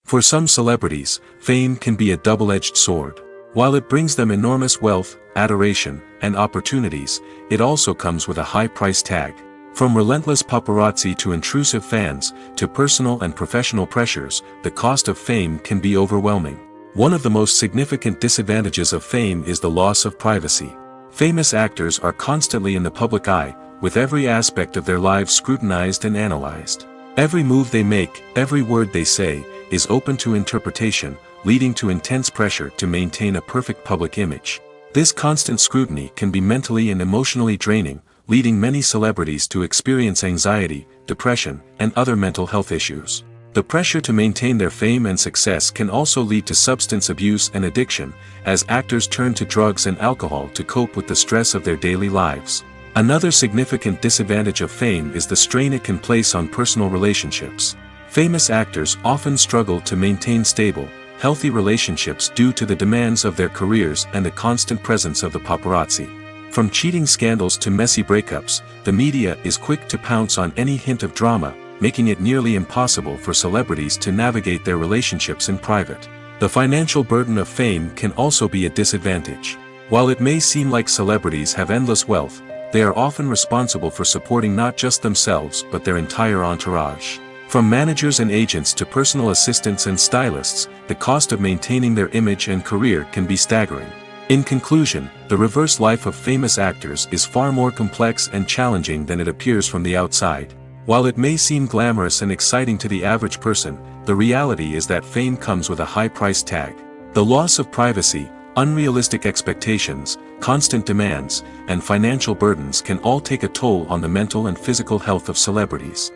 Speaker 1: For some celebrities, fame can be a double-edged sword. While it brings them enormous wealth, adoration, and opportunities, it also comes with a high price tag. From relentless paparazzi to intrusive fans, to personal and professional pressures, the cost of fame can be overwhelming. One of the most significant disadvantages of fame is the loss of privacy. Famous actors are constantly in the public eye, with every aspect of their lives scrutinized and analyzed. Every move they make, every word they say, is open to interpretation, leading to intense pressure to maintain a perfect public image. This constant scrutiny can be mentally and emotionally draining, leading many celebrities to experience anxiety, depression, and other mental health issues. The pressure to maintain their fame and success can also lead to substance abuse and addiction, as actors turn to drugs and alcohol to cope with the stress of their daily lives. Another significant disadvantage of fame is the strain it can place on personal relationships. Famous actors often struggle to maintain stable, healthy relationships due to the demands of their careers and the constant presence of the paparazzi. From cheating scandals to messy breakups, the media is quick to pounce on any hint of drama, making it nearly impossible for celebrities to navigate their relationships in private. The financial burden of fame can also be a disadvantage. While it may seem like celebrities have endless wealth, they are often responsible for supporting not just themselves but their entire entourage. From managers and agents to personal assistants and stylists, the cost of maintaining their image and career can be staggering. In conclusion, the reverse life of famous actors is far more complex and challenging than it appears from the outside. While it may seem glamorous and exciting to the average person, the reality is that fame comes with a high price tag. The loss of privacy, unrealistic expectations, constant demands, and financial burdens can all take a toll on the mental and physical health of celebrities.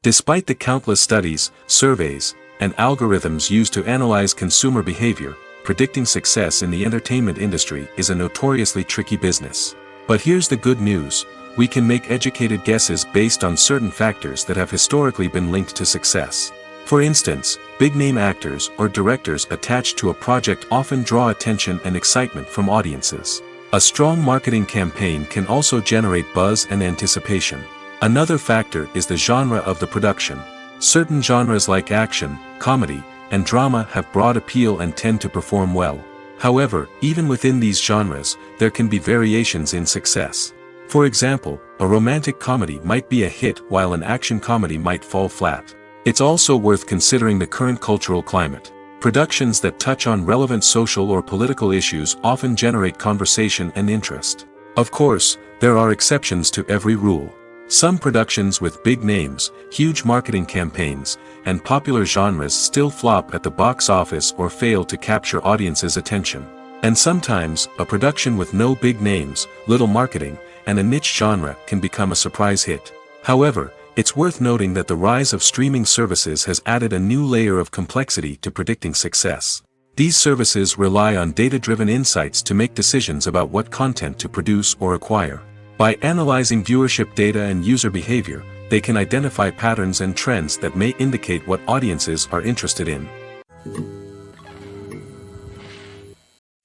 Speaker 1: Despite the countless studies, surveys, and algorithms used to analyze consumer behavior, predicting success in the entertainment industry is a notoriously tricky business. But here's the good news: we can make educated guesses based on certain factors that have historically been linked to success. For instance, big-name actors or directors attached to a project often draw attention and excitement from audiences. A strong marketing campaign can also generate buzz and anticipation. Another factor is the genre of the production. Certain genres like action, comedy, and drama have broad appeal and tend to perform well. However, even within these genres, there can be variations in success. For example, a romantic comedy might be a hit while an action comedy might fall flat. It's also worth considering the current cultural climate. Productions that touch on relevant social or political issues often generate conversation and interest. Of course, there are exceptions to every rule. Some productions with big names, huge marketing campaigns, and popular genres still flop at the box office or fail to capture audiences' attention. And sometimes, a production with no big names, little marketing, and a niche genre can become a surprise hit. However, it's worth noting that the rise of streaming services has added a new layer of complexity to predicting success. These services rely on data-driven insights to make decisions about what content to produce or acquire. By analyzing viewership data and user behavior, they can identify patterns and trends that may indicate what audiences are interested in.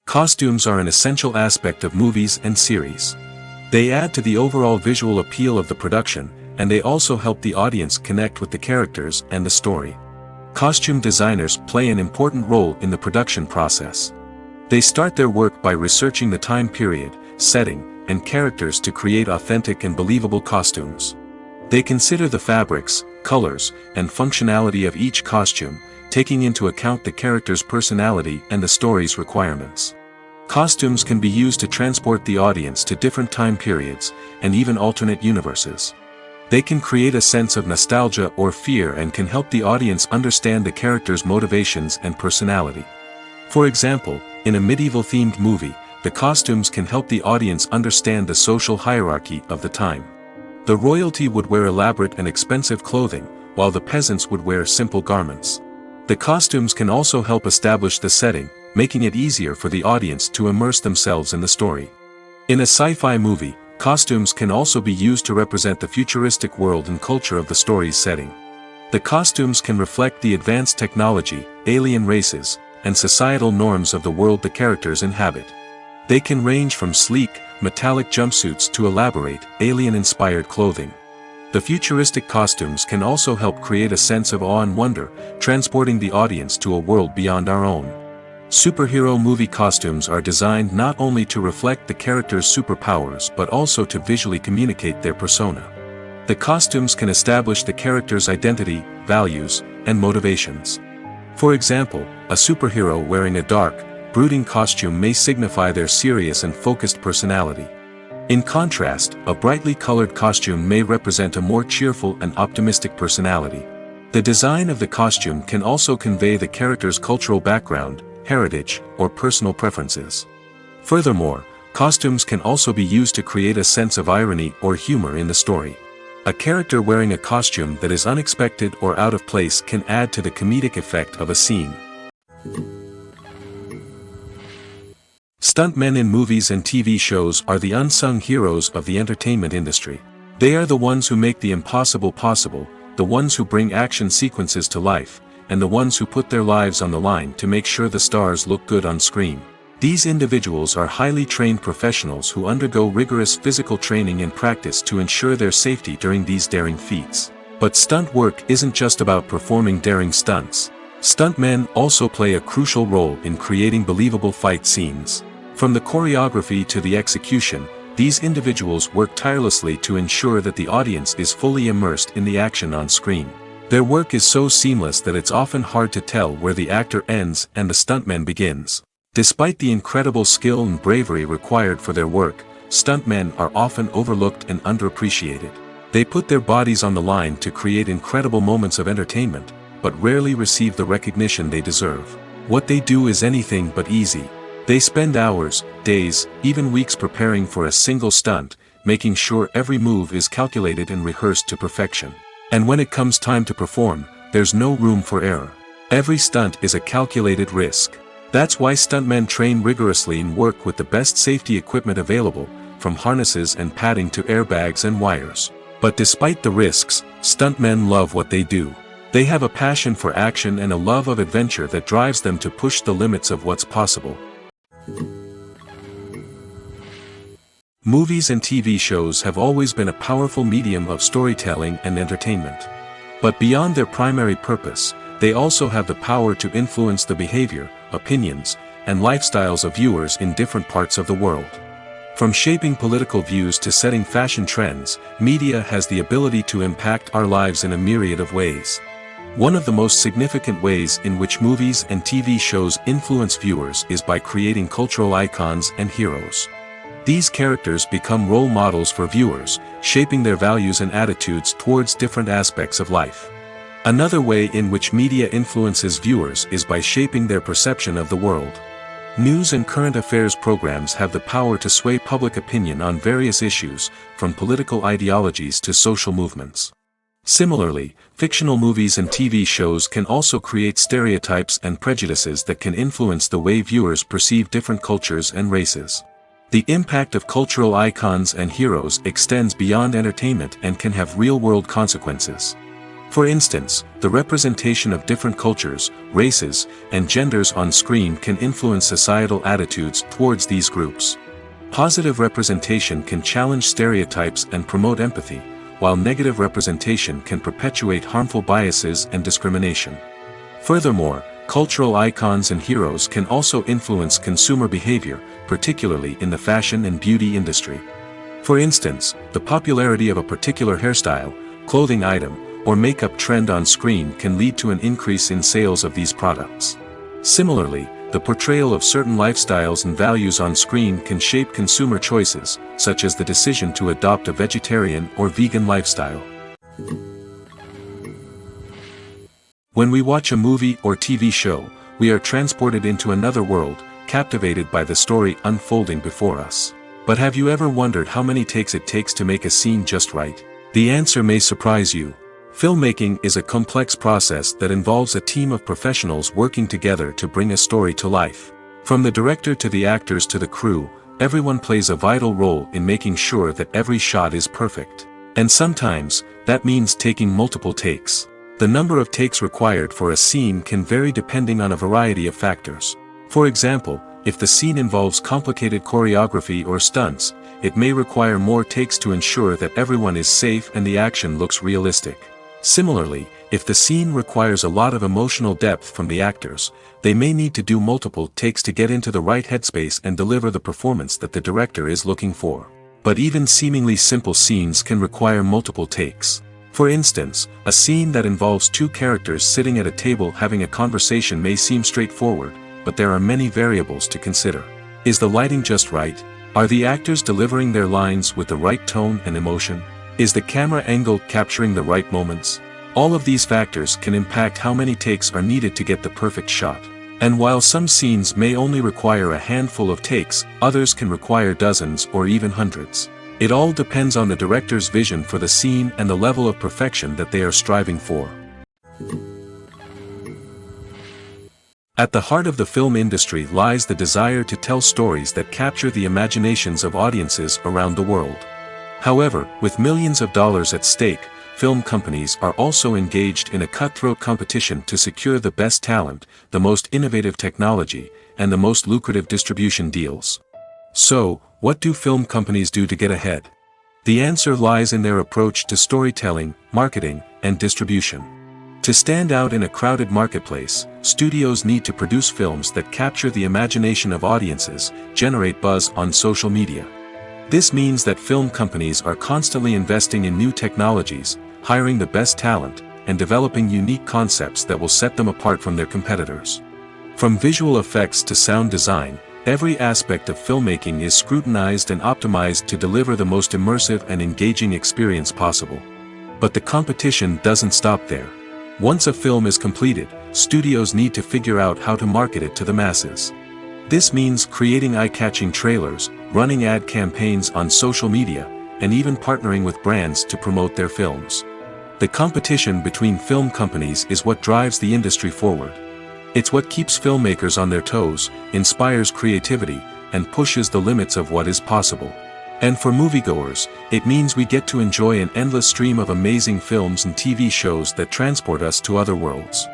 Speaker 1: Costumes are an essential aspect of movies and series. They add to the overall visual appeal of the production, and they also help the audience connect with the characters and the story. Costume designers play an important role in the production process. They start their work by researching the time period, setting, and characters to create authentic and believable costumes. They consider the fabrics, colors, and functionality of each costume, taking into account the character's personality and the story's requirements. Costumes can be used to transport the audience to different time periods, and even alternate universes. They can create a sense of nostalgia or fear and can help the audience understand the character's motivations and personality. For example, in a medieval-themed movie, the costumes can help the audience understand the social hierarchy of the time. The royalty would wear elaborate and expensive clothing, while the peasants would wear simple garments. The costumes can also help establish the setting, making it easier for the audience to immerse themselves in the story. In a sci-fi movie, costumes can also be used to represent the futuristic world and culture of the story's setting. The costumes can reflect the advanced technology, alien races, and societal norms of the world the characters inhabit. They can range from sleek, metallic jumpsuits to elaborate, alien-inspired clothing. The futuristic costumes can also help create a sense of awe and wonder, transporting the audience to a world beyond our own. Superhero movie costumes are designed not only to reflect the character's superpowers but also to visually communicate their persona. The costumes can establish the character's identity, values, and motivations. For example, a superhero wearing a dark, brooding costume may signify their serious and focused personality. In contrast, a brightly colored costume may represent a more cheerful and optimistic personality. The design of the costume can also convey the character's cultural background, heritage, or personal preferences. Furthermore, costumes can also be used to create a sense of irony or humor in the story. A character wearing a costume that is unexpected or out of place can add to the comedic effect of a scene. Stuntmen in movies and TV shows are the unsung heroes of the entertainment industry. They are the ones who make the impossible possible, the ones who bring action sequences to life, and the ones who put their lives on the line to make sure the stars look good on screen. These individuals are highly trained professionals who undergo rigorous physical training and practice to ensure their safety during these daring feats. But stunt work isn't just about performing daring stunts. Stuntmen also play a crucial role in creating believable fight scenes. From the choreography to the execution, these individuals work tirelessly to ensure that the audience is fully immersed in the action on screen. Their work is so seamless that it's often hard to tell where the actor ends and the stuntman begins. Despite the incredible skill and bravery required for their work, stuntmen are often overlooked and underappreciated. They put their bodies on the line to create incredible moments of entertainment, but rarely receive the recognition they deserve. What they do is anything but easy. They spend hours, days, even weeks preparing for a single stunt, making sure every move is calculated and rehearsed to perfection. And when it comes time to perform, there's no room for error. Every stunt is a calculated risk. That's why stuntmen train rigorously and work with the best safety equipment available, from harnesses and padding to airbags and wires. But despite the risks, stuntmen love what they do. They have a passion for action and a love of adventure that drives them to push the limits of what's possible. Movies and TV shows have always been a powerful medium of storytelling and entertainment. But beyond their primary purpose, they also have the power to influence the behavior, opinions, and lifestyles of viewers in different parts of the world. From shaping political views to setting fashion trends, media has the ability to impact our lives in a myriad of ways. One of the most significant ways in which movies and TV shows influence viewers is by creating cultural icons and heroes. These characters become role models for viewers, shaping their values and attitudes towards different aspects of life. Another way in which media influences viewers is by shaping their perception of the world. News and current affairs programs have the power to sway public opinion on various issues, from political ideologies to social movements. Similarly, fictional movies and TV shows can also create stereotypes and prejudices that can influence the way viewers perceive different cultures and races. The impact of cultural icons and heroes extends beyond entertainment and can have real-world consequences. For instance, the representation of different cultures, races, and genders on screen can influence societal attitudes towards these groups. Positive representation can challenge stereotypes and promote empathy, while negative representation can perpetuate harmful biases and discrimination. Furthermore, cultural icons and heroes can also influence consumer behavior, particularly in the fashion and beauty industry. For instance, the popularity of a particular hairstyle, clothing item, or makeup trend on screen can lead to an increase in sales of these products. Similarly, the portrayal of certain lifestyles and values on screen can shape consumer choices, such as the decision to adopt a vegetarian or vegan lifestyle. When we watch a movie or TV show, we are transported into another world, captivated by the story unfolding before us. But have you ever wondered how many takes it takes to make a scene just right? The answer may surprise you. Filmmaking is a complex process that involves a team of professionals working together to bring a story to life. From the director to the actors to the crew, everyone plays a vital role in making sure that every shot is perfect. And sometimes, that means taking multiple takes. The number of takes required for a scene can vary depending on a variety of factors. For example, if the scene involves complicated choreography or stunts, it may require more takes to ensure that everyone is safe and the action looks realistic. Similarly, if the scene requires a lot of emotional depth from the actors, they may need to do multiple takes to get into the right headspace and deliver the performance that the director is looking for. But even seemingly simple scenes can require multiple takes. For instance, a scene that involves two characters sitting at a table having a conversation may seem straightforward, but there are many variables to consider. Is the lighting just right? Are the actors delivering their lines with the right tone and emotion? Is the camera angle capturing the right moments? All of these factors can impact how many takes are needed to get the perfect shot. And while some scenes may only require a handful of takes, others can require dozens or even hundreds. It all depends on the director's vision for the scene and the level of perfection that they are striving for. At the heart of the film industry lies the desire to tell stories that capture the imaginations of audiences around the world. However, with millions of dollars at stake, film companies are also engaged in a cutthroat competition to secure the best talent, the most innovative technology, and the most lucrative distribution deals. So, what do film companies do to get ahead? The answer lies in their approach to storytelling, marketing, and distribution. To stand out in a crowded marketplace, studios need to produce films that capture the imagination of audiences, generate buzz on social media. This means that film companies are constantly investing in new technologies, hiring the best talent, and developing unique concepts that will set them apart from their competitors. From visual effects to sound design, every aspect of filmmaking is scrutinized and optimized to deliver the most immersive and engaging experience possible. But the competition doesn't stop there. Once a film is completed, studios need to figure out how to market it to the masses. This means creating eye-catching trailers, running ad campaigns on social media, and even partnering with brands to promote their films. The competition between film companies is what drives the industry forward. It's what keeps filmmakers on their toes, inspires creativity, and pushes the limits of what is possible. And for moviegoers, it means we get to enjoy an endless stream of amazing films and TV shows that transport us to other worlds.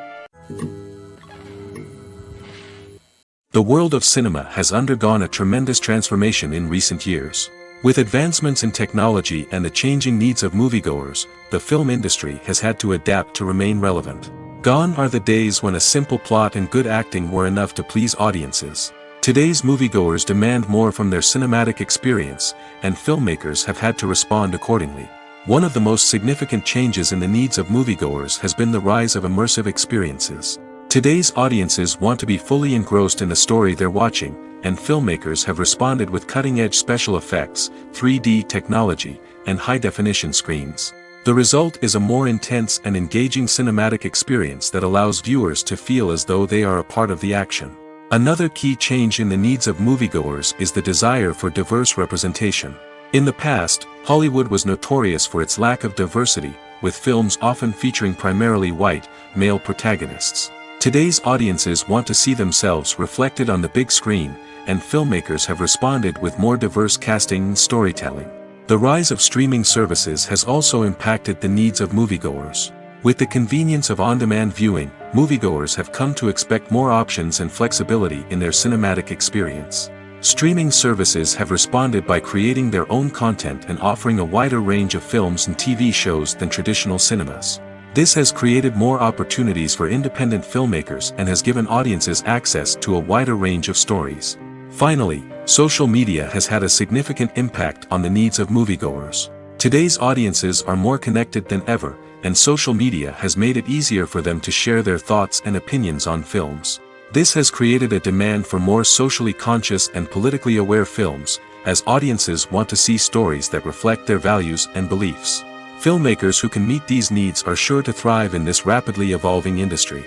Speaker 1: The world of cinema has undergone a tremendous transformation in recent years. With advancements in technology and the changing needs of moviegoers, the film industry has had to adapt to remain relevant. Gone are the days when a simple plot and good acting were enough to please audiences. Today's moviegoers demand more from their cinematic experience, and filmmakers have had to respond accordingly. One of the most significant changes in the needs of moviegoers has been the rise of immersive experiences. Today's audiences want to be fully engrossed in the story they're watching, and filmmakers have responded with cutting-edge special effects, 3D technology, and high-definition screens. The result is a more intense and engaging cinematic experience that allows viewers to feel as though they are a part of the action. Another key change in the needs of moviegoers is the desire for diverse representation. In the past, Hollywood was notorious for its lack of diversity, with films often featuring primarily white, male protagonists. Today's audiences want to see themselves reflected on the big screen, and filmmakers have responded with more diverse casting and storytelling. The rise of streaming services has also impacted the needs of moviegoers. With the convenience of on-demand viewing, moviegoers have come to expect more options and flexibility in their cinematic experience. Streaming services have responded by creating their own content and offering a wider range of films and TV shows than traditional cinemas. This has created more opportunities for independent filmmakers and has given audiences access to a wider range of stories. Finally, social media has had a significant impact on the needs of moviegoers. Today's audiences are more connected than ever, and social media has made it easier for them to share their thoughts and opinions on films. This has created a demand for more socially conscious and politically aware films, as audiences want to see stories that reflect their values and beliefs. Filmmakers who can meet these needs are sure to thrive in this rapidly evolving industry.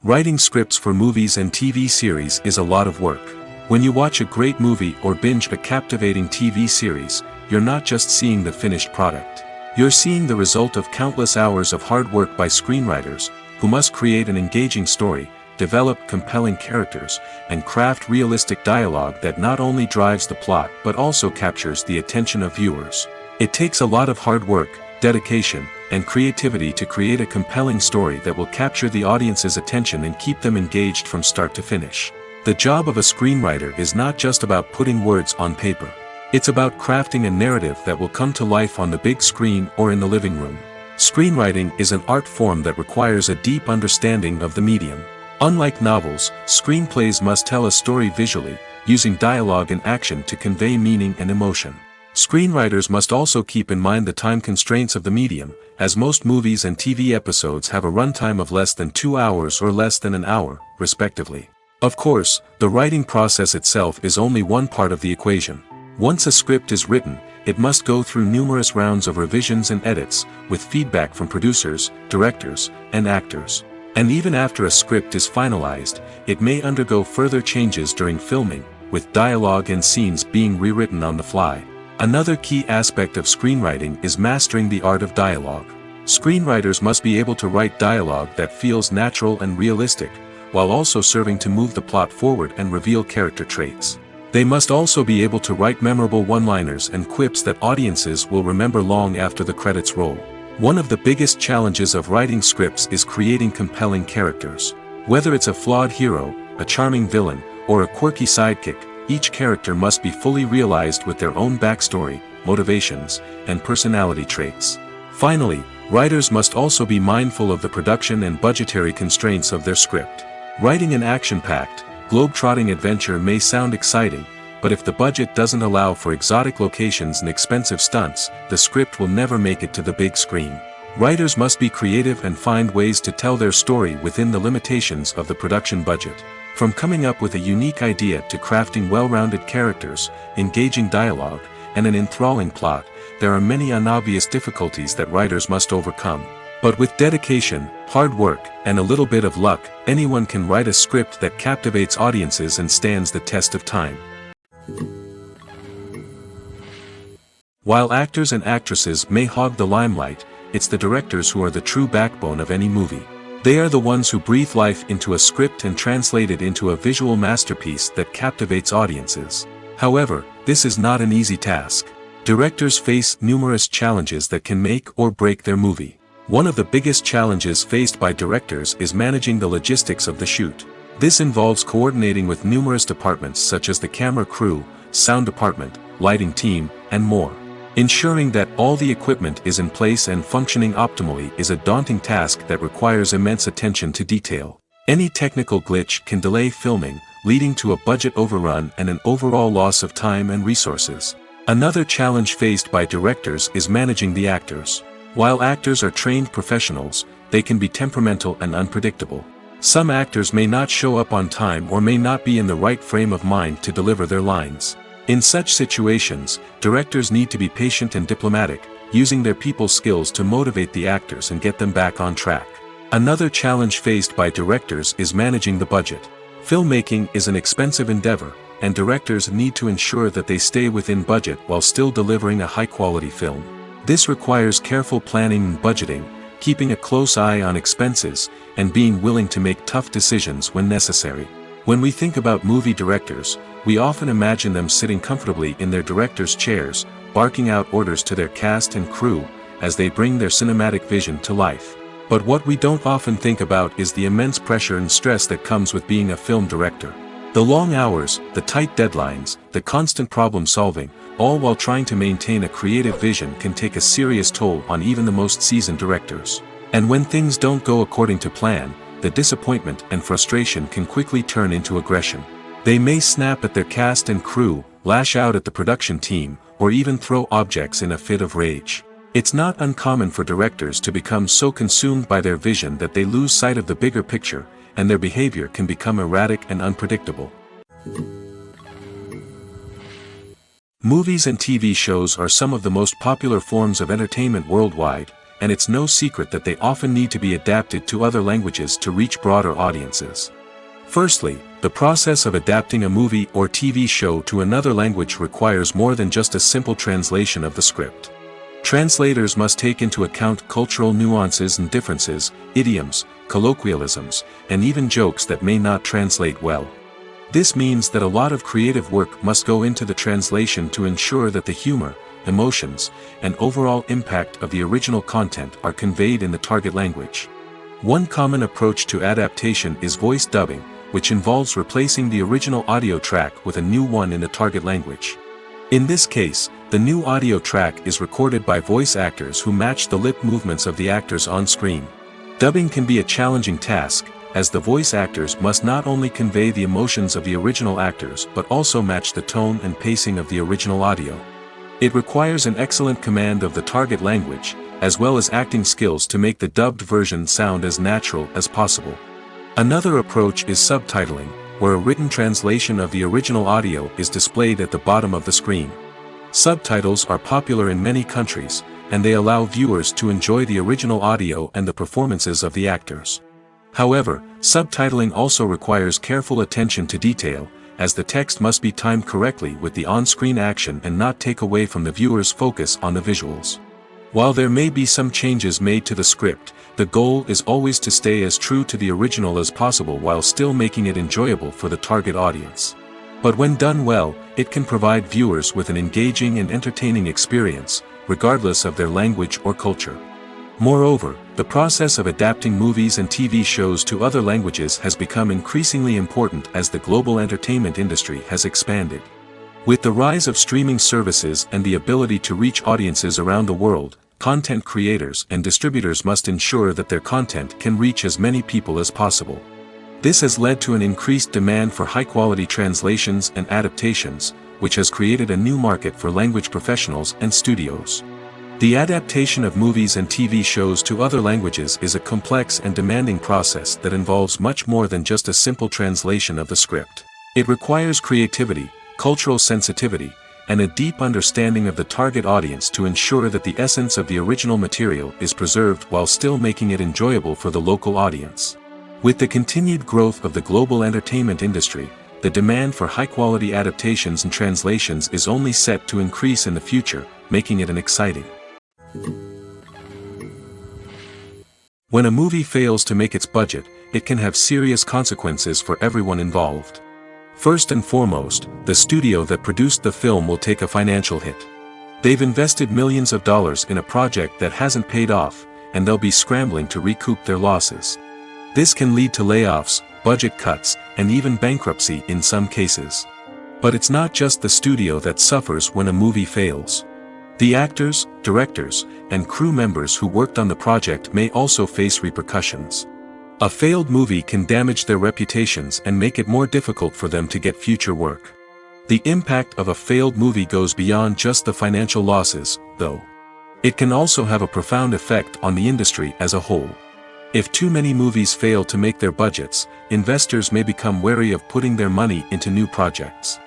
Speaker 1: Writing scripts for movies and TV series is a lot of work. When you watch a great movie or binge a captivating TV series, you're not just seeing the finished product. You're seeing the result of countless hours of hard work by screenwriters, who must create an engaging story, develop compelling characters, and craft realistic dialogue that not only drives the plot but also captures the attention of viewers. It takes a lot of hard work, dedication, and creativity to create a compelling story that will capture the audience's attention and keep them engaged from start to finish. The job of a screenwriter is not just about putting words on paper. It's about crafting a narrative that will come to life on the big screen or in the living room. Screenwriting is an art form that requires a deep understanding of the medium. Unlike novels, screenplays must tell a story visually, using dialogue and action to convey meaning and emotion. Screenwriters must also keep in mind the time constraints of the medium, as most movies and TV episodes have a runtime of less than 2 hours or less than an hour, respectively. Of course, the writing process itself is only one part of the equation. Once a script is written, it must go through numerous rounds of revisions and edits, with feedback from producers, directors, and actors. And even after a script is finalized, it may undergo further changes during filming, with dialogue and scenes being rewritten on the fly. Another key aspect of screenwriting is mastering the art of dialogue. Screenwriters must be able to write dialogue that feels natural and realistic, while also serving to move the plot forward and reveal character traits. They must also be able to write memorable one-liners and quips that audiences will remember long after the credits roll. One of the biggest challenges of writing scripts is creating compelling characters. Whether it's a flawed hero, a charming villain, or a quirky sidekick, each character must be fully realized with their own backstory, motivations, and personality traits. Finally, writers must also be mindful of the production and budgetary constraints of their script. Writing an action-packed, globe-trotting adventure may sound exciting, but if the budget doesn't allow for exotic locations and expensive stunts, the script will never make it to the big screen. Writers must be creative and find ways to tell their story within the limitations of the production budget. From coming up with a unique idea to crafting well-rounded characters, engaging dialogue, and an enthralling plot, there are many unobvious difficulties that writers must overcome. But with dedication, hard work, and a little bit of luck, anyone can write a script that captivates audiences and stands the test of time. While actors and actresses may hog the limelight, it's the directors who are the true backbone of any movie. They are the ones who breathe life into a script and translate it into a visual masterpiece that captivates audiences. However, this is not an easy task. Directors face numerous challenges that can make or break their movie. One of the biggest challenges faced by directors is managing the logistics of the shoot. This involves coordinating with numerous departments such as the camera crew, sound department, lighting team, and more. Ensuring that all the equipment is in place and functioning optimally is a daunting task that requires immense attention to detail. Any technical glitch can delay filming, leading to a budget overrun and an overall loss of time and resources. Another challenge faced by directors is managing the actors. While actors are trained professionals, they can be temperamental and unpredictable. Some actors may not show up on time or may not be in the right frame of mind to deliver their lines. In such situations, directors need to be patient and diplomatic, using their people skills to motivate the actors and get them back on track. Another challenge faced by directors is managing the budget. Filmmaking is an expensive endeavor, and directors need to ensure that they stay within budget while still delivering a high-quality film. This requires careful planning and budgeting, keeping a close eye on expenses, and being willing to make tough decisions when necessary. When we think about movie directors, we often imagine them sitting comfortably in their director's chairs, barking out orders to their cast and crew, as they bring their cinematic vision to life. But what we don't often think about is the immense pressure and stress that comes with being a film director. The long hours, the tight deadlines, the constant problem solving, all while trying to maintain a creative vision can take a serious toll on even the most seasoned directors. And when things don't go according to plan, the disappointment and frustration can quickly turn into aggression. They may snap at their cast and crew, lash out at the production team, or even throw objects in a fit of rage. It's not uncommon for directors to become so consumed by their vision that they lose sight of the bigger picture, and their behavior can become erratic and unpredictable. Movies and TV shows are some of the most popular forms of entertainment worldwide, and it's no secret that they often need to be adapted to other languages to reach broader audiences. Firstly, the process of adapting a movie or TV show to another language requires more than just a simple translation of the script. Translators must take into account cultural nuances and differences, idioms, colloquialisms, and even jokes that may not translate well. This means that a lot of creative work must go into the translation to ensure that the humor, emotions, and overall impact of the original content are conveyed in the target language. One common approach to adaptation is voice dubbing, which involves replacing the original audio track with a new one in the target language. In this case, the new audio track is recorded by voice actors who match the lip movements of the actors on screen. Dubbing can be a challenging task, as the voice actors must not only convey the emotions of the original actors but also match the tone and pacing of the original audio. It requires an excellent command of the target language, as well as acting skills to make the dubbed version sound as natural as possible. Another approach is subtitling, where a written translation of the original audio is displayed at the bottom of the screen. Subtitles are popular in many countries, and they allow viewers to enjoy the original audio and the performances of the actors. However, subtitling also requires careful attention to detail, as the text must be timed correctly with the on-screen action and not take away from the viewer's focus on the visuals. While there may be some changes made to the script, the goal is always to stay as true to the original as possible while still making it enjoyable for the target audience. But when done well, it can provide viewers with an engaging and entertaining experience, regardless of their language or culture. Moreover, the process of adapting movies and TV shows to other languages has become increasingly important as the global entertainment industry has expanded. With the rise of streaming services and the ability to reach audiences around the world, content creators and distributors must ensure that their content can reach as many people as possible. This has led to an increased demand for high-quality translations and adaptations, which has created a new market for language professionals and studios. The adaptation of movies and TV shows to other languages is a complex and demanding process that involves much more than just a simple translation of the script. It requires creativity, cultural sensitivity, and a deep understanding of the target audience to ensure that the essence of the original material is preserved while still making it enjoyable for the local audience. With the continued growth of the global entertainment industry, the demand for high-quality adaptations and translations is only set to increase in the future, making it an exciting. When a movie fails to make its budget, it can have serious consequences for everyone involved. First and foremost, the studio that produced the film will take a financial hit. They've invested millions of dollars in a project that hasn't paid off, and they'll be scrambling to recoup their losses. This can lead to layoffs, budget cuts, and even bankruptcy in some cases. But it's not just the studio that suffers when a movie fails. The actors, directors, and crew members who worked on the project may also face repercussions. A failed movie can damage their reputations and make it more difficult for them to get future work. The impact of a failed movie goes beyond just the financial losses, though. It can also have a profound effect on the industry as a whole. If too many movies fail to make their budgets, investors may become wary of putting their money into new projects.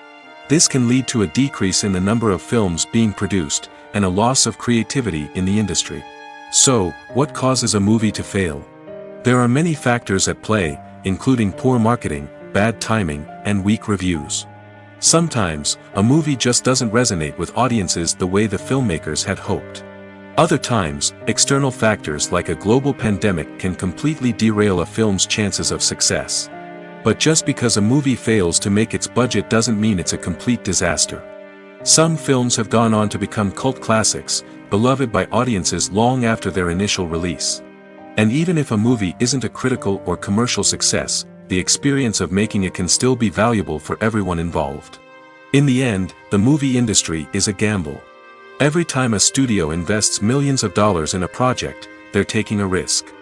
Speaker 1: This can lead to a decrease in the number of films being produced, and a loss of creativity in the industry. So, what causes a movie to fail? There are many factors at play, including poor marketing, bad timing, and weak reviews. Sometimes, a movie just doesn't resonate with audiences the way the filmmakers had hoped. Other times, external factors like a global pandemic can completely derail a film's chances of success. But just because a movie fails to make its budget doesn't mean it's a complete disaster. Some films have gone on to become cult classics, beloved by audiences long after their initial release. And even if a movie isn't a critical or commercial success, the experience of making it can still be valuable for everyone involved. In the end, the movie industry is a gamble. Every time a studio invests millions of dollars in a project, they're taking a risk.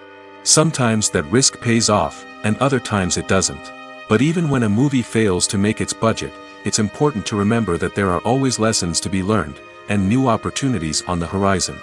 Speaker 1: Sometimes that risk pays off, and other times it doesn't. But even when a movie fails to make its budget, it's important to remember that there are always lessons to be learned, and new opportunities on the horizon.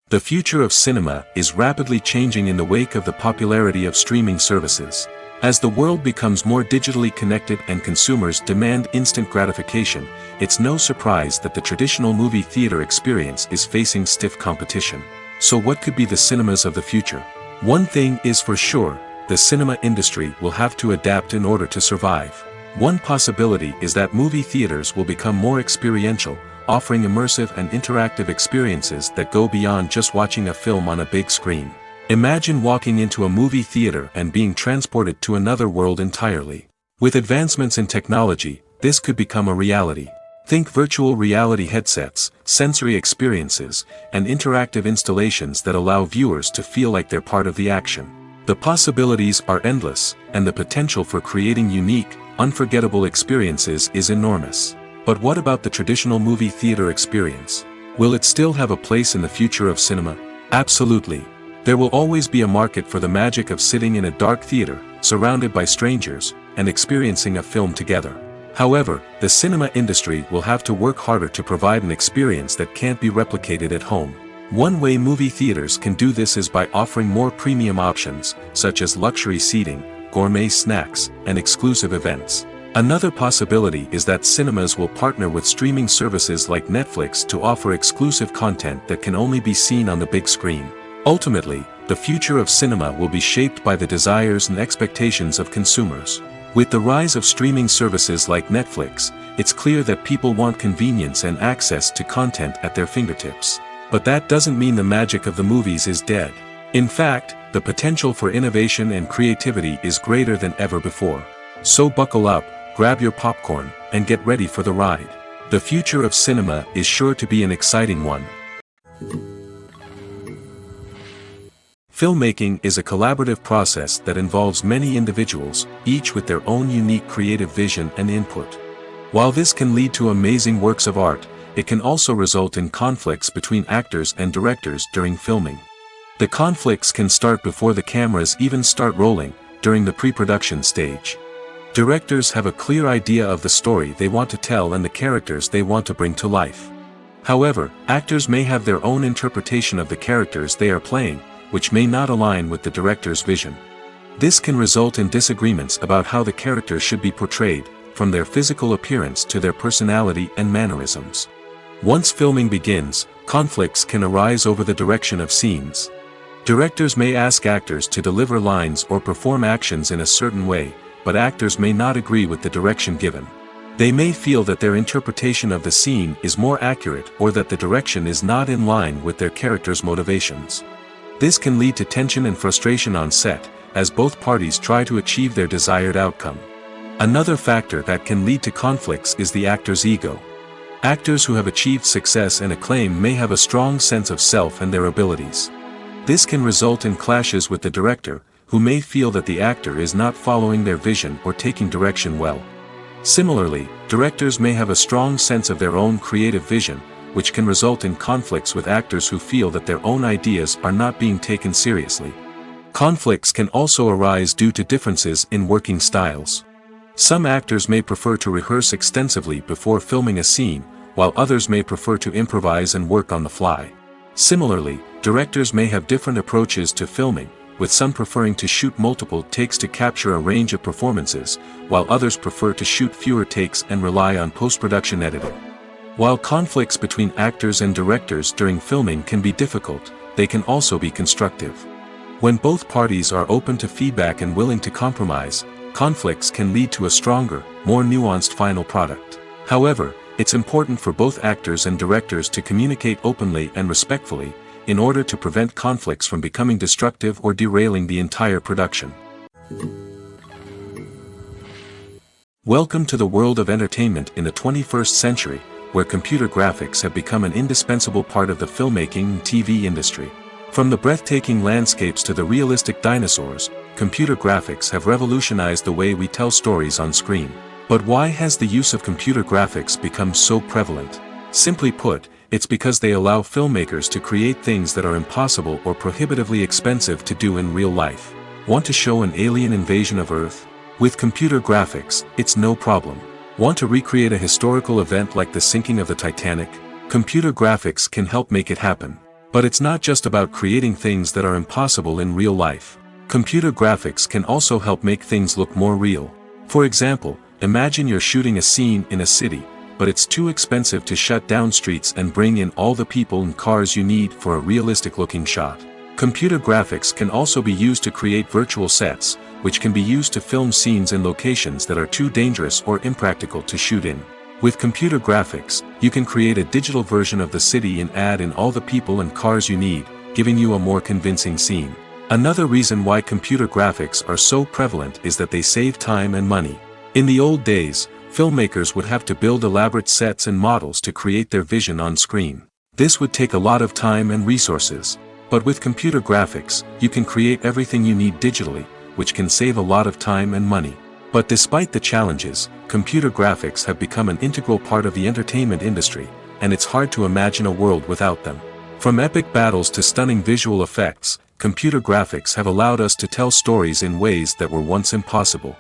Speaker 1: The future of cinema is rapidly changing in the wake of the popularity of streaming services. As the world becomes more digitally connected and consumers demand instant gratification, it's no surprise that the traditional movie theater experience is facing stiff competition. So what could be the cinemas of the future? One thing is for sure, the cinema industry will have to adapt in order to survive. One possibility is that movie theaters will become more experiential, offering immersive and interactive experiences that go beyond just watching a film on a big screen. Imagine walking into a movie theater and being transported to another world entirely. With advancements in technology, this could become a reality. Think virtual reality headsets, sensory experiences, and interactive installations that allow viewers to feel like they're part of the action. The possibilities are endless, and the potential for creating unique, unforgettable experiences is enormous. But what about the traditional movie theater experience? Will it still have a place in the future of cinema? Absolutely. There will always be a market for the magic of sitting in a dark theater, surrounded by strangers, and experiencing a film together. However, the cinema industry will have to work harder to provide an experience that can't be replicated at home. One way movie theaters can do this is by offering more premium options, such as luxury seating, gourmet snacks, and exclusive events. Another possibility is that cinemas will partner with streaming services like Netflix to offer exclusive content that can only be seen on the big screen. Ultimately, the future of cinema will be shaped by the desires and expectations of consumers. With the rise of streaming services like Netflix, it's clear that people want convenience and access to content at their fingertips. But that doesn't mean the magic of the movies is dead. In fact, the potential for innovation and creativity is greater than ever before. So buckle up, grab your popcorn, and get ready for the ride. The future of cinema is sure to be an exciting one. Filmmaking is a collaborative process that involves many individuals, each with their own unique creative vision and input. While this can lead to amazing works of art, it can also result in conflicts between actors and directors during filming. The conflicts can start before the cameras even start rolling, during the pre-production stage. Directors have a clear idea of the story they want to tell and the characters they want to bring to life. However, actors may have their own interpretation of the characters they are playing, which may not align with the director's vision. This can result in disagreements about how the characters should be portrayed, from their physical appearance to their personality and mannerisms. Once filming begins, conflicts can arise over the direction of scenes. Directors may ask actors to deliver lines or perform actions in a certain way, but actors may not agree with the direction given. They may feel that their interpretation of the scene is more accurate or that the direction is not in line with their character's motivations. This can lead to tension and frustration on set, as both parties try to achieve their desired outcome. Another factor that can lead to conflicts is the actor's ego. Actors who have achieved success and acclaim may have a strong sense of self and their abilities. This can result in clashes with the director, who may feel that the actor is not following their vision or taking direction well. Similarly, directors may have a strong sense of their own creative vision, which can result in conflicts with actors who feel that their own ideas are not being taken seriously. Conflicts can also arise due to differences in working styles. Some actors may prefer to rehearse extensively before filming a scene, while others may prefer to improvise and work on the fly. Similarly, directors may have different approaches to filming, with some preferring to shoot multiple takes to capture a range of performances, while others prefer to shoot fewer takes and rely on post-production editing. While conflicts between actors and directors during filming can be difficult, they can also be constructive. When both parties are open to feedback and willing to compromise, conflicts can lead to a stronger, more nuanced final product. However, it's important for both actors and directors to communicate openly and respectfully, in order to prevent conflicts from becoming destructive or derailing the entire production. Welcome to the world of entertainment in the 21st century, where computer graphics have become an indispensable part of the filmmaking and TV industry. From the breathtaking landscapes to the realistic dinosaurs, computer graphics have revolutionized the way we tell stories on screen. But why has the use of computer graphics become so prevalent? Simply put, it's because they allow filmmakers to create things that are impossible or prohibitively expensive to do in real life. Want to show an alien invasion of Earth? With computer graphics, it's no problem. Want to recreate a historical event like the sinking of the Titanic? Computer graphics can help make it happen. But it's not just about creating things that are impossible in real life. Computer graphics can also help make things look more real. For example, imagine you're shooting a scene in a city, but it's too expensive to shut down streets and bring in all the people and cars you need for a realistic-looking shot. Computer graphics can also be used to create virtual sets, which can be used to film scenes in locations that are too dangerous or impractical to shoot in. With computer graphics, you can create a digital version of the city and add in all the people and cars you need, giving you a more convincing scene. Another reason why computer graphics are so prevalent is that they save time and money. In the old days, filmmakers would have to build elaborate sets and models to create their vision on screen. This would take a lot of time and resources. But with computer graphics, you can create everything you need digitally, which can save a lot of time and money. But despite the challenges, computer graphics have become an integral part of the entertainment industry, and it's hard to imagine a world without them. From epic battles to stunning visual effects, computer graphics have allowed us to tell stories in ways that were once impossible.